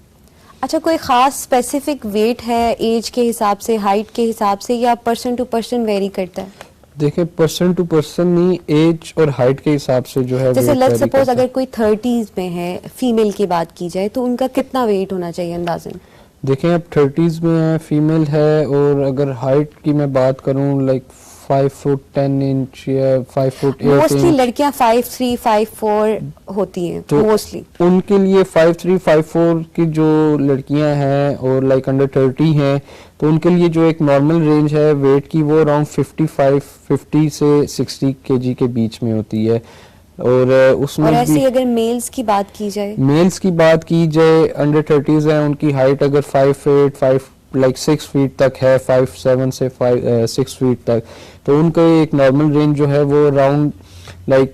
Speaker 1: अच्छा, कोई ख़ास स्पेसिफिक वेट है एज के हिसाब से, हाइट के हिसाब से, या पर्सन टू पर्सन वेरी करता है?
Speaker 2: देखिए, पर्सन टू पर्सन नहीं, एज और हाइट के हिसाब से जो है
Speaker 1: जैसे
Speaker 2: वेट
Speaker 1: लेट्स
Speaker 2: वेरी
Speaker 1: सपोज
Speaker 2: करता है।
Speaker 1: अगर कोई 30s में है, फीमेल की बात की जाए, तो उनका कितना वेट होना चाहिए अंदाजन?
Speaker 2: देखें, अब 30s में है, फीमेल है, और अगर हाइट की मैं बात करूं लाइक 5 फुट 10 इंच या 5 फुट 8
Speaker 1: मोस्टली
Speaker 2: इंच,
Speaker 1: लड़कियां 5'3", 5'4" होती हैं
Speaker 2: तो
Speaker 1: मोस्टली।
Speaker 2: उनके लिए 5'3", 5'4" की जो लड़कियां हैं और लाइक अंडर 30 हैं, तो उनके लिए जो एक नॉर्मल रेंज है वेट की वो अराउंड 50 से 60 kg के बीच में होती है। और उसमें
Speaker 1: और ऐसे
Speaker 2: भी
Speaker 1: ही अगर मेल्स की बात की जाए,
Speaker 2: मेल्स की बात की जाए, अंडर 30s हैं, उनकी हाइट अगर 5'8", 6 फीट तक है, 5'7" से 6 फीट तक, तो उनका एक नॉर्मल रेंज जो है वो अराउंड लाइक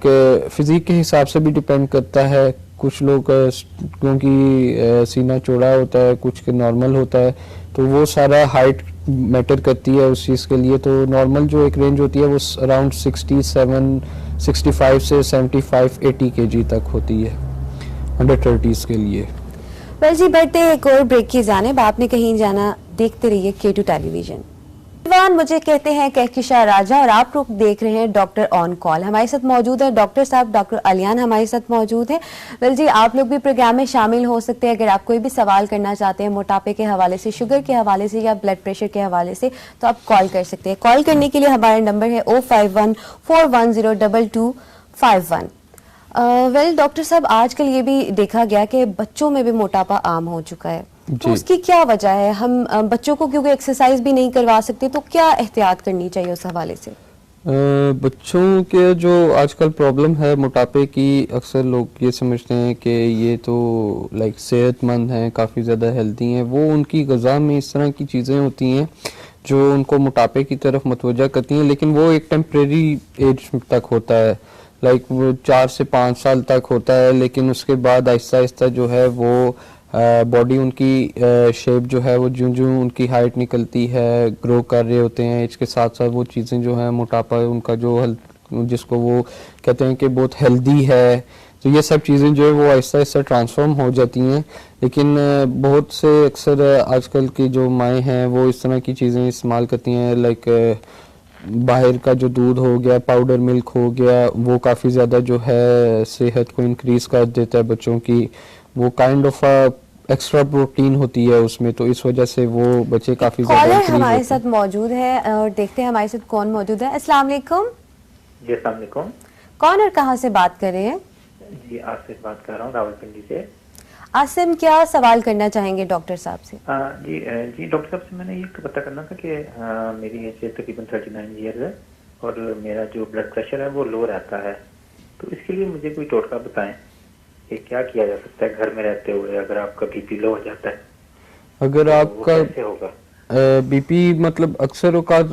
Speaker 2: फिजिक के हिसाब से भी डिपेंड करता है। कुछ लोग क्योंकि सीना चौड़ा होता है, कुछ के नॉर्मल होता है, तो वो सारा हाइट मैटर करती है उस चीज़ के लिए। तो नॉर्मल जो एक रेंज होती है वो अराउंड 65 से 75-80 kg तक होती है अंडर 30s के लिए।
Speaker 1: वेल जी, बढ़ते हैं एक और ब्रेक की जानिब। आपने कहीं जाना, देखते रहिए K2 टेलीविजन। मुझे कहते हैं कहकिशा राजा और आप लोग देख रहे हैं डॉक्टर ऑन कॉल। हमारे साथ मौजूद है डॉक्टर साहब, डॉक्टर अलियान हमारे साथ मौजूद है। वेल जी, आप लोग भी प्रोग्राम में शामिल हो सकते हैं। अगर आप कोई भी सवाल करना चाहते हैं मोटापे के हवाले से, शुगर के हवाले से या ब्लड प्रेशर के हवाले से, तो आप कॉल कर सकते हैं। कॉल करने के लिए हमारा नंबर है 051-410-2251। वेल डॉक्टर साहब, आजकल ये भी देखा गया कि बच्चों में भी मोटापा आम हो चुका है, तो उसकी क्या वजह है? हम बच्चों को क्योंकि एक्सरसाइज भी नहीं करवा सकते, तो क्या एहतियात करनी चाहिए उस हवाले से?
Speaker 2: बच्चों के जो आजकल प्रॉब्लम है मोटापे की, अक्सर लोग ये समझते हैं कि ये तो लाइक सेहतमंद हैं, काफ़ी ज़्यादा हेल्दी हैं। वो उनकी ग़िज़ा में इस तरह की चीज़ें होती हैं जो उनको मोटापे की तरफ मतवज्जा करती हैं, लेकिन वो एक टेम्परेरी एज तक होता है, लाइक वो 4 से 5 साल तक होता है, लेकिन उसके बाद आहिस्ता आहिस्ता जो है वो बॉडी उनकी शेप जो है वो ज्यों उनकी हाइट निकलती है, ग्रो कर रहे होते हैं, इसके साथ साथ वो चीज़ें जो हैं मोटापा उनका जो जिसको वो कहते हैं कि बहुत हेल्दी है, तो ये सब चीज़ें जो है वो आहिस्ता आहिस्ता ट्रांसफॉर्म हो जाती हैं। लेकिन बहुत से अक्सर आजकल की जो माएँ हैं वो इस तरह की चीज़ें इस्तेमाल करती हैं, लाइक बाहर का जो दूध हो गया, पाउडर मिल्क हो गया, वो काफ़ी ज़्यादा जो है सेहत को इंक्रीज़ कर देता है बच्चों की। वो काइंड ऑफ एक्स्ट्रा प्रोटीन होती है उसमें, तो इस वजह से वो बच्चे काफी ज्यादा
Speaker 1: कॉलर
Speaker 2: increase
Speaker 1: हमारे
Speaker 2: होते हैं।
Speaker 1: साथ मौजूद है और देखते हैं हमारे साथ कौन मौजूद है। अस्सलाम वालेकुम।
Speaker 4: जी अस्सलाम वालेकुम।
Speaker 1: कौन और कहाँ से बात कर रहे हैं?
Speaker 4: जी आपसे बात कर रहा हूँ रावलपिंडी से।
Speaker 1: आसिम, क्या सवाल करना चाहेंगे डॉक्टर साहब से?
Speaker 4: जी डॉक्टर साहब से मैंने ये पता करना था कि मेरी एज तकरीबन 39 ईयर्स है और मेरा जो ब्लड प्रेशर है वो लो रहता है, तो इसके लिए मुझे कोई टोटका बताएं कि क्या किया जा सकता है घर में रहते हुए अगर आपका बीपी लो हो जाता है
Speaker 2: अगर
Speaker 4: तो वो
Speaker 2: आपका
Speaker 4: कैसे होगा?
Speaker 2: बीपी मतलब अक्सर औकात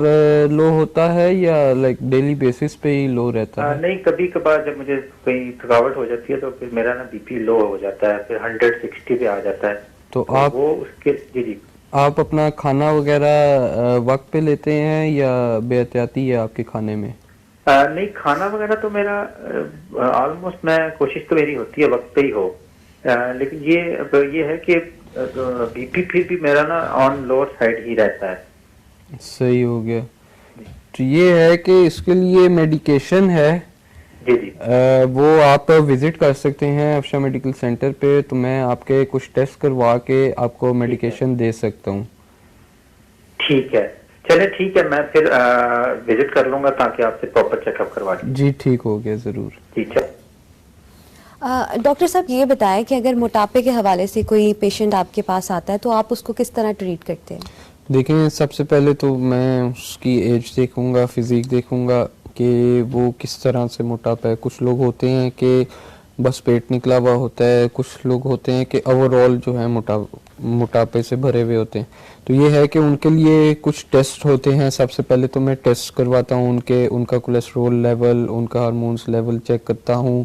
Speaker 2: लो होता है या लाइक डेली बेसिस पे ही लो रहता है?
Speaker 4: नहीं, कभी कभार जब मुझे कहीं थकावट हो जाती है तो फिर मेरा ना बीपी लो हो जाता है, फिर 160 पे आ जाता है।
Speaker 2: तो आप
Speaker 4: वो उसके जी
Speaker 2: आप अपना खाना वगैरह वक्त पे लेते हैं या बेहतियाती है आपके खाने में?
Speaker 4: नहीं, खाना वगैरह तो मेरा ऑलमोस्ट मैं कोशिश तो मेरी होती है वक्त पे ही हो, लेकिन ये है कि बीपी फिर भी मेरा ना ऑन लोअर साइड ही रहता है।
Speaker 2: सही हो गया। तो ये है कि इसके लिए मेडिकेशन है,
Speaker 4: जी जी
Speaker 2: वो आप विजिट कर सकते हैं अफशा मेडिकल सेंटर पे, तो मैं आपके कुछ टेस्ट करवा के आपको मेडिकेशन दे सकता हूँ।
Speaker 4: ठीक है, चले ठीक है, मैं फिर विजिट कर लूंगा ताकि आपसे प्रॉपर चेकअप करवा लूं।
Speaker 2: जी ठीक हो गया, ज़रूर।
Speaker 4: ठीक है।
Speaker 1: डॉक्टर साहब ये बताएं कि अगर मोटापे के हवाले से कोई पेशेंट आपके पास आता है तो आप उसको किस तरह ट्रीट करते हैं?
Speaker 2: देखें, सबसे पहले तो मैं उसकी एज देखूंगा, फिजिक देखूंगा कि वो किस तरह से मोटापा है। कुछ लोग होते हैं कि बस पेट निकला हुआ होता है, कुछ लोग होते हैं कि ओवरऑल जो है मोटापे से भरे हुए होते हैं। तो ये है कि उनके लिए कुछ टेस्ट होते हैं। सबसे पहले तो मैं टेस्ट करवाता हूँ उनका कोलेस्ट्रॉल लेवल, उनका हार्मोन्स लेवल चेक करता हूँ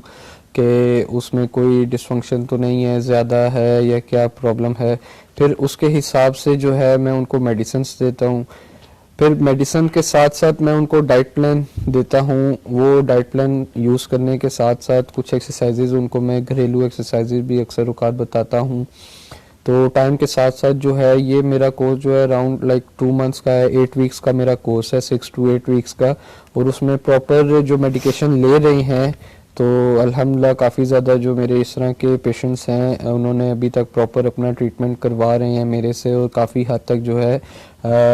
Speaker 2: कि उसमें कोई डिसफंक्शन तो नहीं है, ज़्यादा है या क्या प्रॉब्लम है। फिर उसके हिसाब से जो है मैं उनको मेडिसिन्स देता हूँ। फिर मेडिसिन के साथ साथ मैं उनको डाइट प्लान देता हूँ। वो डाइट प्लान यूज़ करने के साथ साथ कुछ एक्सरसाइजेज उनको मैं घरेलू एक्सरसाइजेज भी अक्सर औकात बताता हूँ। तो टाइम के साथ साथ जो है ये मेरा कोर्स जो है अराउंड लाइक 2 मंथ्स का है, 8 वीक्स का मेरा कोर्स है, 6 to 8 वीक्स का। और उसमें प्रॉपर जो मेडिकेशन ले रहे हैं तो अल्हम्दुलिल्लाह काफ़ी ज़्यादा जो मेरे इस तरह के पेशेंट्स हैं उन्होंने अभी तक प्रॉपर अपना ट्रीटमेंट करवा रहे हैं मेरे से, और काफ़ी हद तक जो है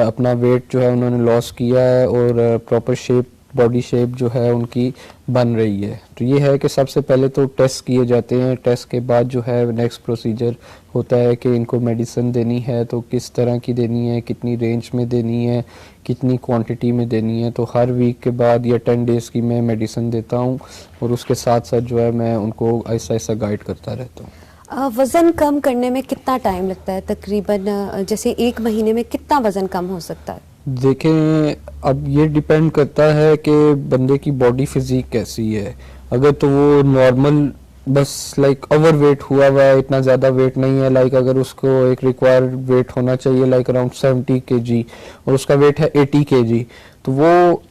Speaker 2: अपना वेट जो है उन्होंने लॉस किया है और प्रॉपर शेप, बॉडी शेप जो है उनकी बन रही है। तो ये है कि सबसे पहले तो टेस्ट किए जाते हैं। टेस्ट के बाद जो है नेक्स्ट प्रोसीजर होता है कि इनको मेडिसिन देनी है तो किस तरह की देनी है, कितनी रेंज में देनी है, कितनी क्वांटिटी में देनी है। तो हर वीक के बाद या 10 डेज़ की मैं मेडिसिन देता हूँ और उसके साथ साथ जो है मैं उनको ऐसा ऐसा गाइड करता रहता हूँ।
Speaker 1: वज़न कम करने में कितना टाइम लगता है तकरीबन? जैसे 1 महीने में कितना वज़न कम हो सकता है?
Speaker 2: देखें, अब ये डिपेंड करता है कि बंदे की बॉडी फिजिक कैसी है। अगर तो वो नॉर्मल बस लाइक ओवर वेट हुआ हुआ है, इतना ज़्यादा वेट नहीं है, लाइक अगर उसको एक रिक्वायर्ड वेट होना चाहिए लाइक अराउंड 70 kg और उसका वेट है 80 kg, तो वो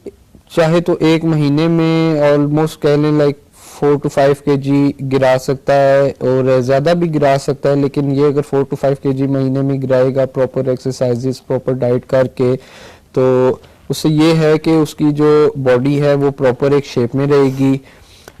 Speaker 2: चाहे तो 1 महीने में ऑलमोस्ट कह लें लाइक 4 to 5 kg गिरा सकता है और ज़्यादा भी गिरा सकता है। लेकिन ये अगर 4 to 5 kg महीने में गिराएगा प्रॉपर एक्सरसाइजेस, प्रॉपर डाइट करके, तो उससे ये है कि उसकी जो बॉडी है वो प्रॉपर एक शेप में रहेगी,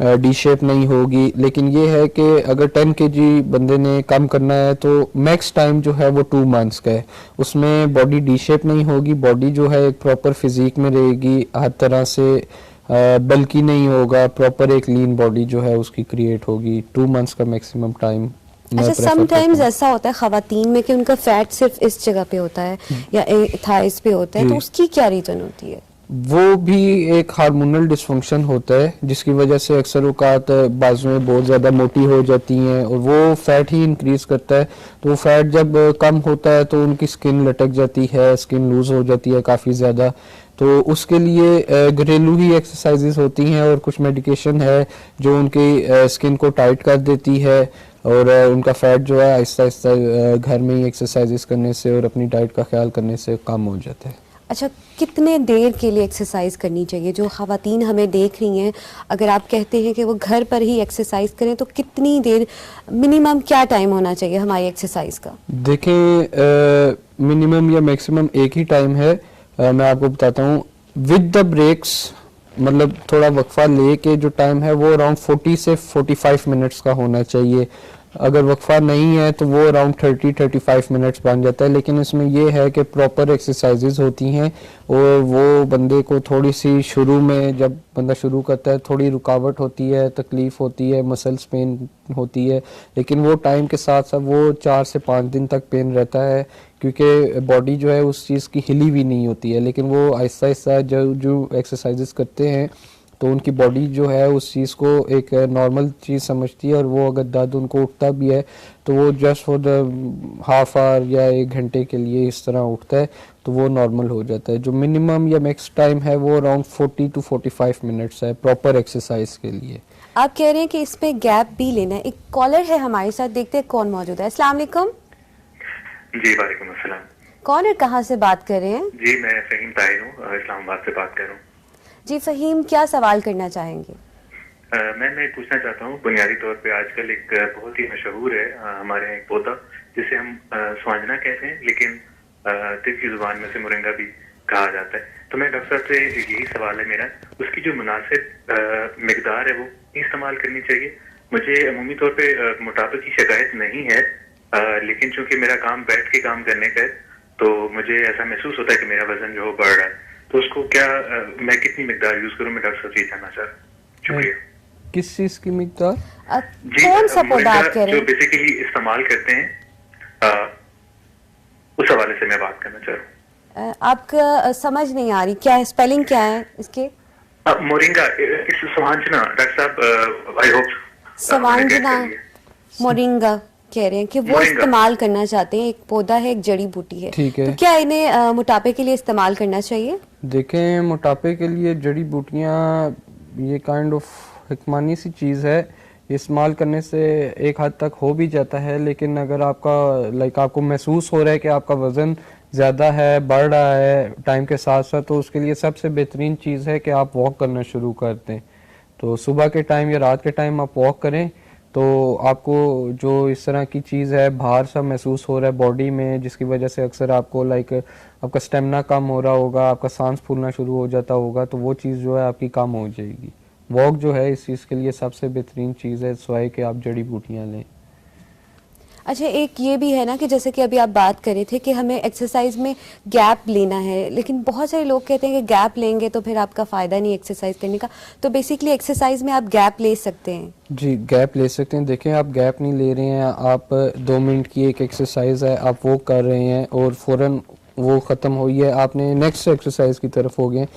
Speaker 2: डी शेप नहीं होगी। लेकिन ये है कि अगर 10 kg बंदे ने कम करना है तो मैक्स टाइम जो है वो 2 मंथ्स का है। उसमें बॉडी डी शेप नहीं होगी, बॉडी जो है एक प्रॉपर फिजिक में रहेगी, हर तरह से बल्कि नहीं होगा, प्रॉपर एक लीन बॉडी जो है उसकी क्रिएट होगी। 2 मंथ्स का मैक्सिमम टाइम।
Speaker 1: अच्छा, समटाइम्स ऐसा होता है खवातीन में कि उनका फैट सिर्फ इस जगह पे होता है या थाइस पे होता है, तो उसकी क्या रीजन होती है?
Speaker 2: वो भी एक हार्मोनल डिसफंक्शन होता है जिसकी वजह से अक्सर औकात बाजुएं बहुत ज़्यादा मोटी हो जाती हैं और वो फैट ही इंक्रीज करता है। तो वो फैट जब कम होता है तो उनकी स्किन लटक जाती है, स्किन लूज हो जाती है काफ़ी ज़्यादा। तो उसके लिए घरेलू ही एक्सरसाइजेस होती हैं और कुछ मेडिकेशन है जो उनकी स्किन को टाइट कर देती है और उनका फैट जो है आहिस्ता आहिस्ता घर में ही एक्सरसाइजेस करने से और अपनी डाइट का ख्याल करने से कम हो जाता है।
Speaker 1: अच्छा, कितने देर के लिए एक्सरसाइज करनी चाहिए? जो खवातीन हमें देख रही हैं, अगर आप कहते हैं कि वो घर पर ही एक्सरसाइज करें तो कितनी देर, मिनिमम क्या टाइम होना चाहिए हमारी एक्सरसाइज का?
Speaker 2: देखें, मिनिमम या मैक्सिमम एक ही टाइम है। मैं आपको बताता हूँ विद द ब्रेक्स, मतलब थोड़ा वक्फा लेके जो टाइम है वो अराउंड 40 से 45 मिनट्स का होना चाहिए। अगर वक्फा नहीं है तो वो अराउंड 30-35 मिनट्स बन जाता है। लेकिन इसमें ये है कि प्रॉपर एक्सरसाइजेज होती हैं और वो बंदे को थोड़ी सी शुरू में, जब बंदा शुरू करता है, थोड़ी रुकावट होती है, तकलीफ होती है, मसल्स पेन होती है, लेकिन वो टाइम के साथ साथ वो 4 से 5 दिन तक पेन रहता है, क्योंकि बॉडी जो है उस चीज़ की हिली भी नहीं होती है। लेकिन वो आहिस्ता आहिस्ता जो एक्सरसाइजेज करते हैं तो उनकी बॉडी जो है उस चीज़ को एक नॉर्मल चीज़ समझती है, और वो अगर दर्द उनको उठता भी है तो वो just for the half hour या 1 घंटे के लिए इस तरह उठता है तो वो नॉर्मल हो जाता है। जो मिनिमम या मैक्स टाइम है वो अराउंड 40 to 45 मिनट्स है प्रॉपर एक्सरसाइज के लिए।
Speaker 1: आप कह रहे हैं कि इसमें गैप भी लेना है। एक कॉलर है हमारे साथ, देखते हैं कौन मौजूद है। अस्सलाम वालेकुम।
Speaker 5: जी वालेकुम अस्सलाम।
Speaker 1: कौन और कहाँ से बात कर रहे हैं?
Speaker 5: जी मैं फहीम ताहिर हूँ, इस्लामाबाद से बात कर रहा हूँ।
Speaker 1: जी फहीम, क्या सवाल करना चाहेंगे?
Speaker 5: मैं पूछना चाहता हूँ, बुनियादी तौर पे आजकल एक बहुत ही मशहूर है हमारे यहाँ एक पौधा जिसे हम स्वांजना कहते हैं, लेकिन दिल की जुबान में से मोरिंगा भी कहा जाता है। तो मैं डॉक्टर साहब से यही सवाल है मेरा, उसकी जो मुनासिब मिकदार है वो इस्तेमाल करनी चाहिए। मुझे अमूमी तौर पे मोटापे की शिकायत नहीं है, लेकिन चूंकि मेरा काम बैठ के काम करने का है तो मुझे ऐसा महसूस होता है कि मेरा वजन जो बढ़ रहा है, तो उसको क्या मैं कितनी मिकदार यूज करूं? मैं डॉक्टर साहब से जानना चाह रहा हूं। शुक्रिया।
Speaker 2: किस चीज़ की मिकदार?
Speaker 1: कौन सा पौधा आप कह रहे
Speaker 5: जो
Speaker 1: हैं?
Speaker 5: बेसिकली इस्तेमाल करते हैं उस हवाले से मैं बात करना चाह रहा हूँ।
Speaker 1: आपका समझ नहीं आ रही, क्या है स्पेलिंग, क्या है इसके?
Speaker 5: मोरिंगा, इस स्वांजना डॉक्टर साहब, आई होप
Speaker 1: सवांजना मोरिंगा कह रहे हैं कि वो
Speaker 5: मोरिंगा।
Speaker 1: इस्तेमाल करना चाहते हैं। एक पौधा है, एक जड़ी बूटी है।
Speaker 2: ठीक है।
Speaker 1: तो क्या इन्हें मोटापे के लिए इस्तेमाल करना चाहिए?
Speaker 2: देखें, मोटापे के लिए जड़ी बूटियाँ ये काइंड ऑफ हिकमानी सी चीज़ है, इस्तेमाल करने से एक हद तक हो भी जाता है। लेकिन अगर आपका आपको महसूस हो रहा है कि आपका वज़न ज़्यादा है, बढ़ रहा है टाइम के साथ साथ, तो उसके लिए सबसे बेहतरीन चीज़ है कि आप वॉक करना शुरू कर दें। तो सुबह के टाइम या रात के टाइम आप वॉक करें तो आपको जो इस तरह की चीज़ है, भार सा महसूस हो रहा है बॉडी में, जिसकी वजह से अक्सर आपको आपका स्टेमिना कम हो रहा होगा, आपका सांस फूलना शुरू हो जाता होगा, तो वो चीज़ जो है आपकी कम हो जाएगी। वॉक जो है इस चीज़ के लिए सबसे बेहतरीन चीज़ है, सिवाय कि आप जड़ी बूटियाँ लें।
Speaker 1: अच्छा, एक ये भी है ना कि जैसे कि अभी आप बात कर रहे थे कि हमें एक्सरसाइज में गैप लेना है, लेकिन बहुत सारे लोग कहते हैं कि गैप लेंगे तो फिर आपका फ़ायदा नहीं एक्सरसाइज करने का। तो बेसिकली एक्सरसाइज में आप गैप ले सकते हैं?
Speaker 2: जी, गैप ले सकते हैं। देखें, आप गैप नहीं ले रहे हैं, आप 2 मिनट की एक एक्सरसाइज है, आप वो कर रहे हैं और फ़ौरन वो ख़त्म हुई है, आपने नेक्स्ट एक्सरसाइज की तरफ हो गए।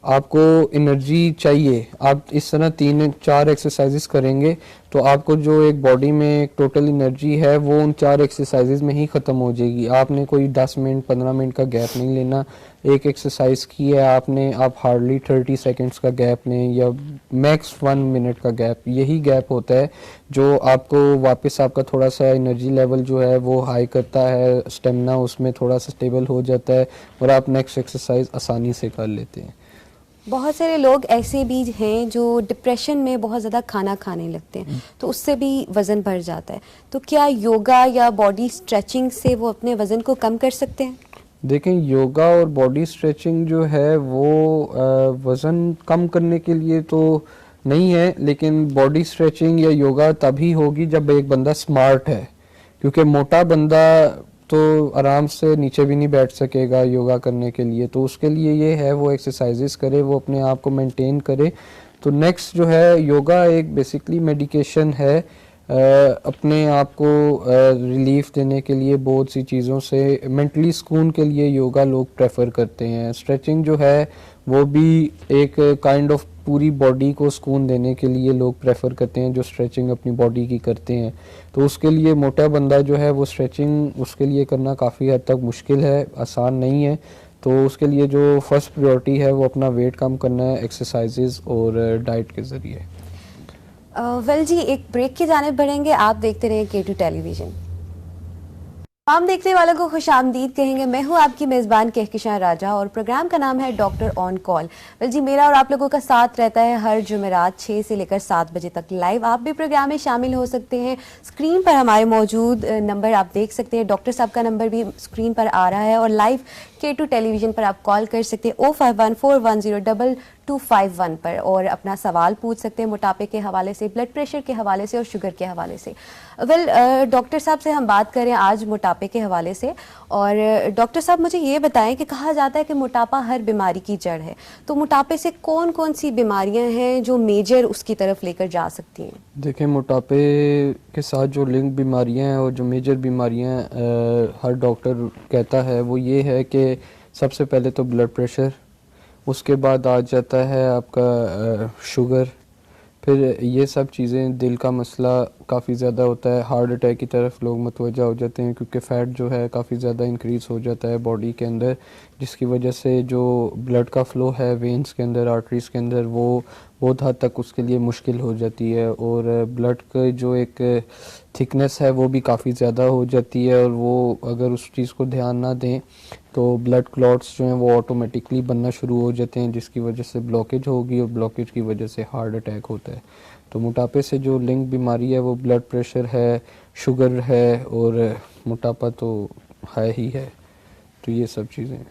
Speaker 2: आपको एनर्जी चाहिए, आप इस तरह 3-4 एक्सरसाइजेस करेंगे तो आपको जो एक बॉडी में एक टोटल एनर्जी है वो उन 4 एक्सरसाइजेस में ही ख़त्म हो जाएगी। आपने कोई 10 मिनट 15 मिनट का गैप नहीं लेना। एक एक्सरसाइज की है आपने, आप हार्डली 30 सेकंड्स का गैप लें या मैक्स 1 मिनट का गैप। यही गैप होता है जो आपको वापस आपका थोड़ा सा एनर्जी लेवल जो है वो हाई करता है, स्टेमिना उसमें थोड़ा सा स्टेबल हो जाता है और आप नेक्स्ट एक्सरसाइज आसानी से कर लेते हैं।
Speaker 1: बहुत सारे लोग ऐसे भी हैं जो डिप्रेशन में बहुत ज़्यादा खाना खाने लगते हैं, तो उससे भी वज़न बढ़ जाता है। तो क्या योगा या बॉडी स्ट्रेचिंग से वो अपने वज़न को कम कर सकते हैं?
Speaker 2: देखें, योगा और बॉडी स्ट्रेचिंग जो है वो वज़न कम करने के लिए तो नहीं है, लेकिन बॉडी स्ट्रेचिंग या योगा तभी होगी जब एक बंदा स्मार्ट है, क्योंकि मोटा बंदा तो आराम से नीचे भी नहीं बैठ सकेगा योगा करने के लिए। तो उसके लिए ये है वो एक्सरसाइजेस करे, वो अपने आप को मेंटेन करे। तो नेक्स्ट जो है योगा एक बेसिकली मेडिकेशन है, अपने आप को रिलीफ देने के लिए बहुत सी चीज़ों से, मेंटली सुकून के लिए योगा लोग प्रेफर करते हैं। स्ट्रेचिंग जो है वो भी एक काइंड ऑफ पूरी बॉडी को सुकून देने के लिए लोग प्रेफर करते हैं, जो स्ट्रेचिंग अपनी बॉडी की करते हैं। तो उसके लिए मोटा बंदा जो है वो स्ट्रेचिंग उसके लिए करना काफ़ी हद तक मुश्किल है, आसान नहीं है। तो उसके लिए जो फर्स्ट प्रायोरिटी है वो अपना वेट कम करना है एक्सरसाइजेज और डाइट के ज़रिए।
Speaker 1: वेल जी, एक ब्रेक की जानिब बढ़ेंगे। आप देखते रहिए K2 टेलीविजन। तमाम देखने वालों को खुश आमदीद कहेंगे। मैं हूं आपकी मेज़बान कहकशां राजा और प्रोग्राम का नाम है डॉक्टर ऑन कॉल। वेल जी, मेरा और आप लोगों का साथ रहता है हर जुमेरात 6 से लेकर 7 बजे तक लाइव। आप भी प्रोग्राम में शामिल हो सकते हैं। स्क्रीन पर हमारे मौजूद नंबर आप देख सकते हैं, डॉक्टर साहब का नंबर भी स्क्रीन पर आ रहा है और लाइव K2 टेलीविजन पर आप कॉल कर सकते हैं 05141022251 पर और अपना सवाल पूछ सकते हैं मोटापे के हवाले से, ब्लड प्रेशर के हवाले से और शुगर के हवाले से। डॉक्टर साहब से हम बात करें आज मोटापे के हवाले से। और डॉक्टर साहब मुझे ये बताएं कि कहा जाता है कि मोटापा हर बीमारी की जड़ है, तो मोटापे से कौन कौन सी बीमारियां हैं जो मेजर उसकी तरफ लेकर जा सकती हैं?
Speaker 2: देखिए, मोटापे के साथ जो लिंक बीमारियां हैं और जो मेजर बीमारियां हर डॉक्टर कहता है वो ये है कि सबसे पहले तो ब्लड प्रेशर, उसके बाद आ जाता है आपका शुगर, फिर ये सब चीज़ें, दिल का मसला काफ़ी ज़्यादा होता है, हार्ट अटैक की तरफ लोग मतवज्जा हो जाते हैं क्योंकि फ़ैट जो है काफ़ी ज़्यादा इंक्रीज़ हो जाता है बॉडी के अंदर, जिसकी वजह से जो ब्लड का फ़्लो है वेंस के अंदर, आर्टरीज़ के अंदर, वो बहुत हद तक उसके लिए मुश्किल हो जाती है और ब्लड का जो एक थिकनेस है वो भी काफ़ी ज़्यादा हो जाती है और वो अगर उस चीज़ को ध्यान ना दें तो ब्लड क्लॉट्स जो हैं वो ऑटोमेटिकली बनना शुरू हो जाते हैं, जिसकी वजह से ब्लॉकेज होगी और ब्लॉकेज की वजह से हार्ट अटैक होता है। तो मोटापे से जो लिंक बीमारी है वो ब्लड प्रेशर है, शुगर है और मोटापा तो है ही है। तो ये सब चीज़ें हैं।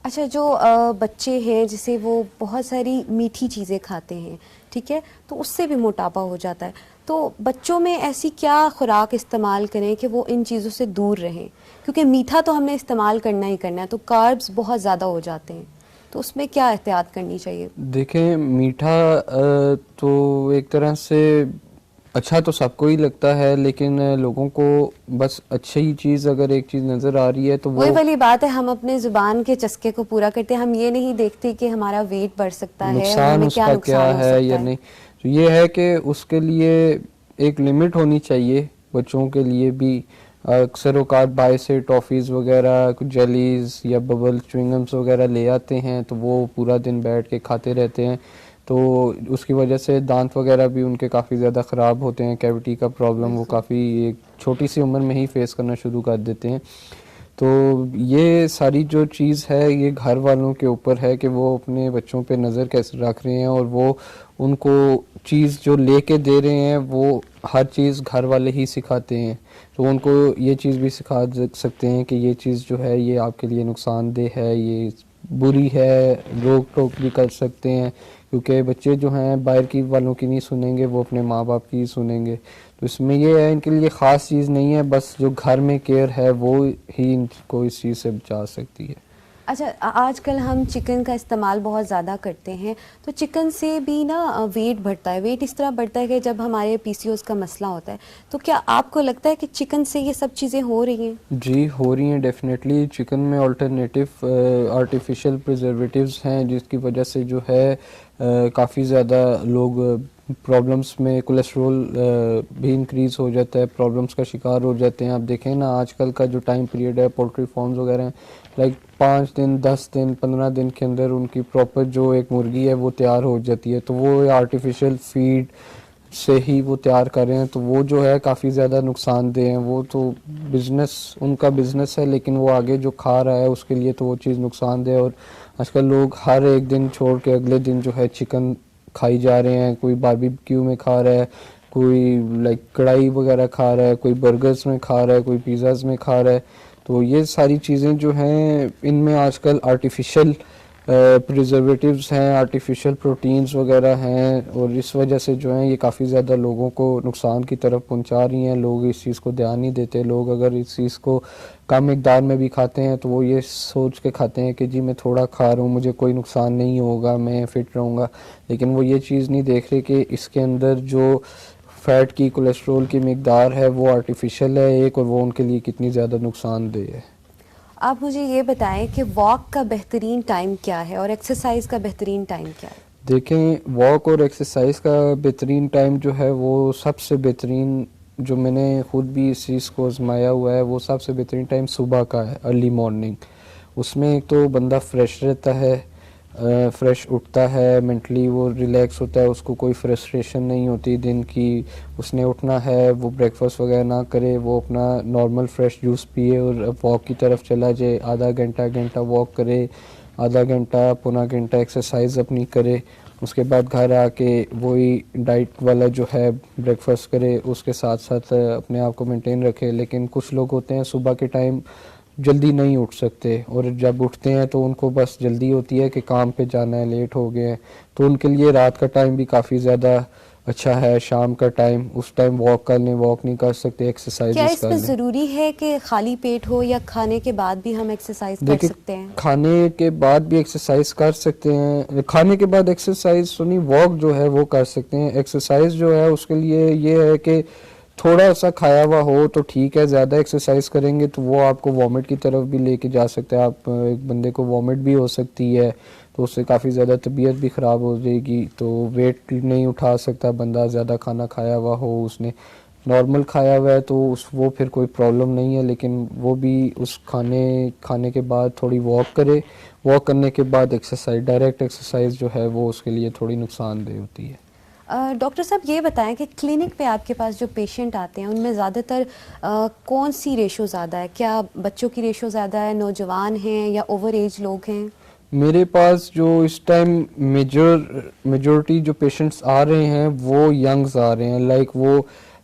Speaker 1: अच्छा, जो बच्चे हैं जिसे वो बहुत सारी मीठी चीज़ें खाते हैं, ठीक है, तो उससे भी मोटापा हो जाता है, तो बच्चों में ऐसी क्या खुराक इस्तेमाल करें कि वो इन चीज़ों से दूर रहें? क्योंकि मीठा तो हमने इस्तेमाल करना ही करना है, तो कार्ब्स बहुत ज़्यादा हो जाते हैं, तो उसमें क्या एहतियात करनी चाहिए?
Speaker 2: देखें, मीठा तो एक तरह से अच्छा तो सबको ही लगता है, लेकिन लोगों को बस अच्छी ही चीज़ अगर एक चीज़ नज़र आ रही है तो वो
Speaker 1: वही वाली बात है, हम अपने जुबान के चस्के को पूरा करते हैं, हम ये नहीं देखते कि हमारा वेट बढ़ सकता है,
Speaker 2: नुकसान
Speaker 1: हमें
Speaker 2: उसका
Speaker 1: क्या
Speaker 2: क्या
Speaker 1: नुकसान हो
Speaker 2: है
Speaker 1: सकता
Speaker 2: या
Speaker 1: है।
Speaker 2: नहीं। तो ये है कि उसके लिए एक लिमिट होनी चाहिए, बच्चों के लिए भी। अक्सर औकात बाहर से टॉफ़ीज़ वगैरह, कुछ जेलीज़ या बबल च्युइंगम्स वगैरह ले आते हैं तो वो पूरा दिन बैठ के खाते रहते हैं, तो उसकी वजह से दांत वगैरह भी उनके काफ़ी ज़्यादा ख़राब होते हैं, कैविटी का प्रॉब्लम वो काफ़ी एक छोटी सी उम्र में ही फेस करना शुरू कर देते हैं। तो ये सारी जो चीज़ है ये घर वालों के ऊपर है कि वो अपने बच्चों पे नज़र कैसे रख रहे हैं और वो उनको चीज़ जो लेके दे रहे हैं वो हर चीज़ घर वाले ही सिखाते हैं। तो उनको ये चीज़ भी सिखा सकते हैं कि ये चीज़ जो है ये आपके लिए नुकसानदेह है, ये बुरी है, रोक टोक भी कर सकते हैं, क्योंकि बच्चे जो हैं बाहर की वालों की नहीं सुनेंगे, वो अपने माँ बाप की ही सुनेंगे। तो इसमें ये है, इनके लिए ख़ास चीज़ नहीं है, बस जो घर में केयर है वो ही इनको इस चीज़ से बचा सकती है।
Speaker 1: अच्छा, आजकल हम चिकन का इस्तेमाल बहुत ज़्यादा करते हैं, तो चिकन से भी ना वेट बढ़ता है। वेट इस तरह बढ़ता है कि जब हमारे पीसीओएस का मसला होता है, तो क्या आपको लगता है कि चिकन से ये सब चीज़ें हो रही हैं?
Speaker 2: जी, हो रही हैं डेफिनेटली। चिकन में अल्टरनेटिव आर्टिफिशियल प्रिजर्वेटिव्स हैं, जिसकी वजह से जो है काफ़ी ज़्यादा लोग प्रॉब्लम्स में, कोलेस्ट्रॉल भी इंक्रीज़ हो जाता है, प्रॉब्लम्स का शिकार हो जाते हैं। आप देखें ना, आजकल का जो टाइम पीरियड है, पोल्ट्री फार्म्स वगैरह हैं, लाइक 5 दिन, 10 दिन, 15 दिन के अंदर उनकी प्रॉपर जो एक मुर्गी है वो तैयार हो जाती है। तो वो आर्टिफिशियल फीड से ही वो तैयार कर रहे हैं, तो वो जो है काफ़ी ज़्यादा नुकसानदेह हैं। वो तो बिज़नेस, उनका बिज़नेस है, लेकिन वो आगे जो खा रहा है उसके लिए तो वो चीज़ नुकसानदेह है। और आजकल लोग हर एक दिन छोड़ के अगले दिन जो है चिकन खाई जा रहे हैं। कोई बारबेक्यू में खा रहा है, कोई लाइक कढ़ाई वगैरह खा रहा है, कोई बर्गर्स में खा रहा है, कोई पिज़्ज़ाज़ में खा रहा है। तो ये सारी चीज़ें जो हैं इनमें आजकल आर्टिफिशियल प्रिजर्वेटिव्स हैं, आर्टिफिशियल प्रोटीन्स वगैरह हैं, और इस वजह से जो है ये काफ़ी ज़्यादा लोगों को नुकसान की तरफ पहुंचा रही हैं। लोग इस चीज़ को ध्यान नहीं देते। लोग अगर इस चीज़ को कम मिकदार में भी खाते हैं तो वो ये सोच के खाते हैं कि जी मैं थोड़ा खा रहा हूँ, मुझे कोई नुकसान नहीं होगा, मैं फ़िट रहूँगा। लेकिन वो ये चीज़ नहीं देख रहे कि इसके अंदर जो फ़ैट की, कोलेस्ट्रॉल की मिकदार है वो आर्टिफिशियल है एक, और वो उनके लिए कितनी ज़्यादा नुकसानदेह है।
Speaker 1: आप मुझे ये बताएं कि वॉक का बेहतरीन टाइम क्या है और एक्सरसाइज का बेहतरीन टाइम क्या है?
Speaker 2: देखें, वॉक और एक्सरसाइज का बेहतरीन टाइम जो है वो सबसे बेहतरीन, जो मैंने ख़ुद भी इस चीज़ को आजमाया हुआ है, वो सबसे बेहतरीन टाइम सुबह का है, अर्ली मॉर्निंग। उसमें एक तो बंदा फ्रेश रहता है, फ्रेश उठता है, मेंटली वो रिलैक्स होता है, उसको कोई फ्रस्ट्रेशन नहीं होती दिन की। उसने उठना है, वो ब्रेकफास्ट वगैरह ना करे, वो अपना नॉर्मल फ्रेश जूस पिए और वॉक की तरफ चला जाए। आधा घंटा वॉक करे, आधा घंटा, पौना घंटा एक्सरसाइज अपनी करे। उसके बाद घर आके वही डाइट वाला जो है ब्रेकफास्ट करे, उसके साथ साथ अपने आप को मेंटेन रखे। लेकिन कुछ लोग होते हैं सुबह के टाइम जल्दी नहीं उठ सकते, और जब उठते हैं तो उनको बस जल्दी होती है कि काम पे जाना है, लेट हो गए हैं, तो उनके लिए रात का टाइम भी काफ़ी ज़्यादा अच्छा है। शाम का टाइम, उस टाइम वॉक कर लें, वॉक नहीं कर सकते
Speaker 1: क्या
Speaker 2: एक्सरसाइज कर
Speaker 1: इसमें
Speaker 2: लें।
Speaker 1: ज़रूरी है कि खाली पेट हो या खाने के बाद भी हम एक्सरसाइज कर
Speaker 2: देखिए,
Speaker 1: सकते हैं?
Speaker 2: खाने के बाद भी एक्सरसाइज कर सकते हैं, खाने के बाद एक्सरसाइज सुनी, वॉक जो है वो कर सकते हैं। एक्सरसाइज जो है उसके लिए ये है कि थोड़ा सा खाया हुआ हो तो ठीक है, ज़्यादा एक्सरसाइज करेंगे तो वो आपको वॉमिट की तरफ भी लेके जा सकता है। आप एक बंदे को वॉमिट भी हो सकती है, तो उससे काफ़ी ज़्यादा तबीयत भी ख़राब हो जाएगी, तो वेट नहीं उठा सकता बंदा, ज़्यादा खाना खाया हुआ हो, उसने नॉर्मल खाया हुआ है तो उस वो फिर कोई प्रॉब्लम नहीं है, लेकिन वो भी उस खाने के बाद थोड़ी वॉक करे। वॉक करने के बाद एक्सरसाइज, डायरेक्ट एक्सरसाइज जो है वो उसके लिए थोड़ी नुकसानदेह होती है।
Speaker 1: डॉक्टर साहब ये बताएं कि क्लिनिक पे आपके पास जो पेशेंट आते हैं उनमें ज़्यादातर कौन सी रेशो ज़्यादा है? क्या बच्चों की रेशो ज़्यादा है, नौजवान हैं या ओवर एज लोग हैं?
Speaker 2: मेरे पास जो इस टाइम मेजॉरिटी जो पेशेंट्स आ रहे हैं वो यंग्स आ रहे हैं, लाइक वो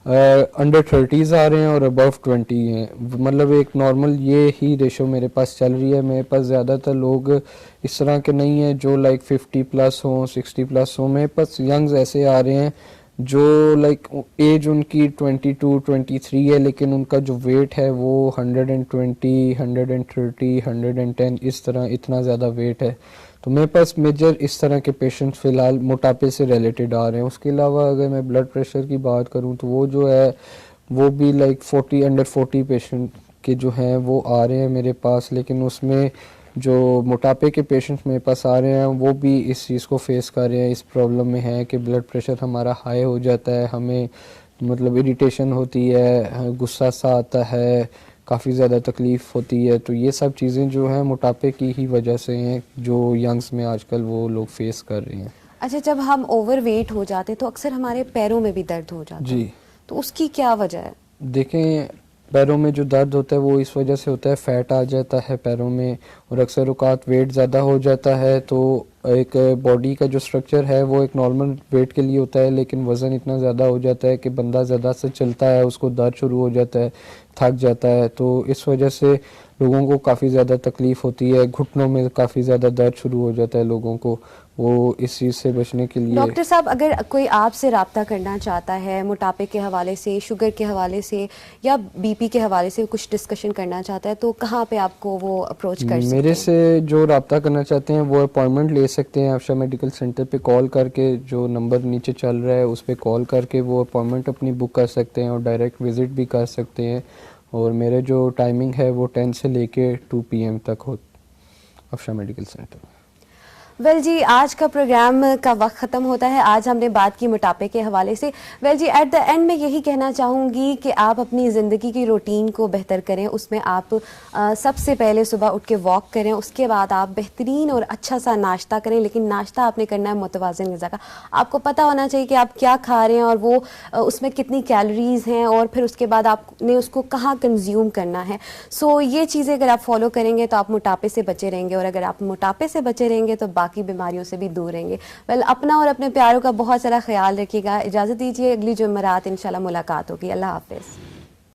Speaker 2: अंडर 30s आ रहे हैं और अबव 20 हैं। मतलब एक नॉर्मल ये ही रेशो मेरे पास चल रही है। मेरे पास ज़्यादातर लोग इस तरह के नहीं हैं जो लाइक 50 प्लस हों, 60 प्लस हों। मेरे पास यंग्स ऐसे आ रहे हैं जो लाइक एज उनकी 22 23 है, लेकिन उनका जो वेट है वो 120 130 110 इस तरह, इतना ज़्यादा वेट है। तो मेरे पास मेजर इस तरह के पेशेंट फ़िलहाल मोटापे से रिलेटेड आ रहे हैं। उसके अलावा अगर मैं ब्लड प्रेशर की बात करूं तो वो जो है वो भी लाइक 40 अंडर 40 पेशेंट के जो हैं वो आ रहे हैं मेरे पास, लेकिन उसमें जो मोटापे के पेशेंट्स मेरे पास आ रहे हैं वो भी इस चीज़ को फेस कर रहे हैं, इस प्रॉब्लम में है कि ब्लड प्रेशर हमारा हाई हो जाता है, हमें मतलब इरिटेशन होती है, गुस्सा सा आता है, काफ़ी ज़्यादा तकलीफ़ होती है। तो ये सब चीज़ें जो हैं मोटापे की ही वजह से हैं जो यंग्स में आजकल वो लोग फेस कर रहे हैं।
Speaker 1: अच्छा, जब हम ओवर वेट हो जाते हैं तो अक्सर हमारे पैरों में भी दर्द हो जाता है,
Speaker 2: जी,
Speaker 1: तो उसकी क्या वजह है?
Speaker 2: देखें, पैरों में जो दर्द होता है वो इस वजह से होता है, फैट आ जाता है पैरों में, और अक्सर औकात वेट ज़्यादा हो जाता है। तो एक बॉडी का जो स्ट्रक्चर है वो एक नॉर्मल वेट के लिए होता है, लेकिन वज़न इतना ज़्यादा हो जाता है कि बंदा ज़्यादा से चलता है उसको दर्द शुरू हो जाता है, थक जाता है। तो इस वजह से लोगों को काफ़ी ज़्यादा तकलीफ़ होती है, घुटनों में काफ़ी ज़्यादा दर्द शुरू हो जाता है लोगों को। वो इस चीज़ से बचने के लिए
Speaker 1: डॉक्टर साहब, अगर कोई आपसे रब्ता करना चाहता है मोटापे के हवाले से, शुगर के हवाले से या बीपी के हवाले से कुछ डिस्कशन करना चाहता है, तो कहाँ पे आपको वो अप्रोच कर सकते हैं?
Speaker 2: मेरे से जो रब्ता करना चाहते हैं वो अपॉइंटमेंट ले सकते हैं आफशा मेडिकल सेंटर पे कॉल करके, जो नंबर नीचे चल रहा है उस पर कॉल करके वो अपॉइंटमेंट अपनी बुक कर सकते हैं और डायरेक्ट विज़िट भी कर सकते हैं। और मेरे जो टाइमिंग है वो 10 से लेके 2 PM तक हो आफशा मेडिकल सेंटर।
Speaker 1: वेल जी, आज का प्रोग्राम का वक्त ख़त्म होता है। आज हमने बात की मोटापे के हवाले से। वेल जी, एट द एंड में यही कहना चाहूँगी कि आप अपनी ज़िंदगी की रूटीन को बेहतर करें। उसमें आप सबसे पहले सुबह उठ के वॉक करें, उसके बाद आप बेहतरीन और अच्छा सा नाश्ता करें, लेकिन नाश्ता आपने करना है मुतवाज़िन ग़िज़ा का। आपको पता होना चाहिए कि आप क्या खा रहे हैं और वो उसमें कितनी कैलोरीज़ हैं, और फिर उसके बाद आपने उसको कहाँ कंज्यूम करना है। सो ये चीज़ें अगर आप फॉलो करेंगे तो आप मोटापे से बचे रहेंगे, और अगर आप मोटापे से बचे रहेंगे तो बाकी बीमारियों से भी दूर रहेंगे। वेल, अपना और अपने प्यारों का बहुत सारा ख्याल रखिएगा। इजाज़त दीजिए, अगली जुमेरात इंशाल्लाह मुलाकात होगी। अल्लाह हाफ़िज़।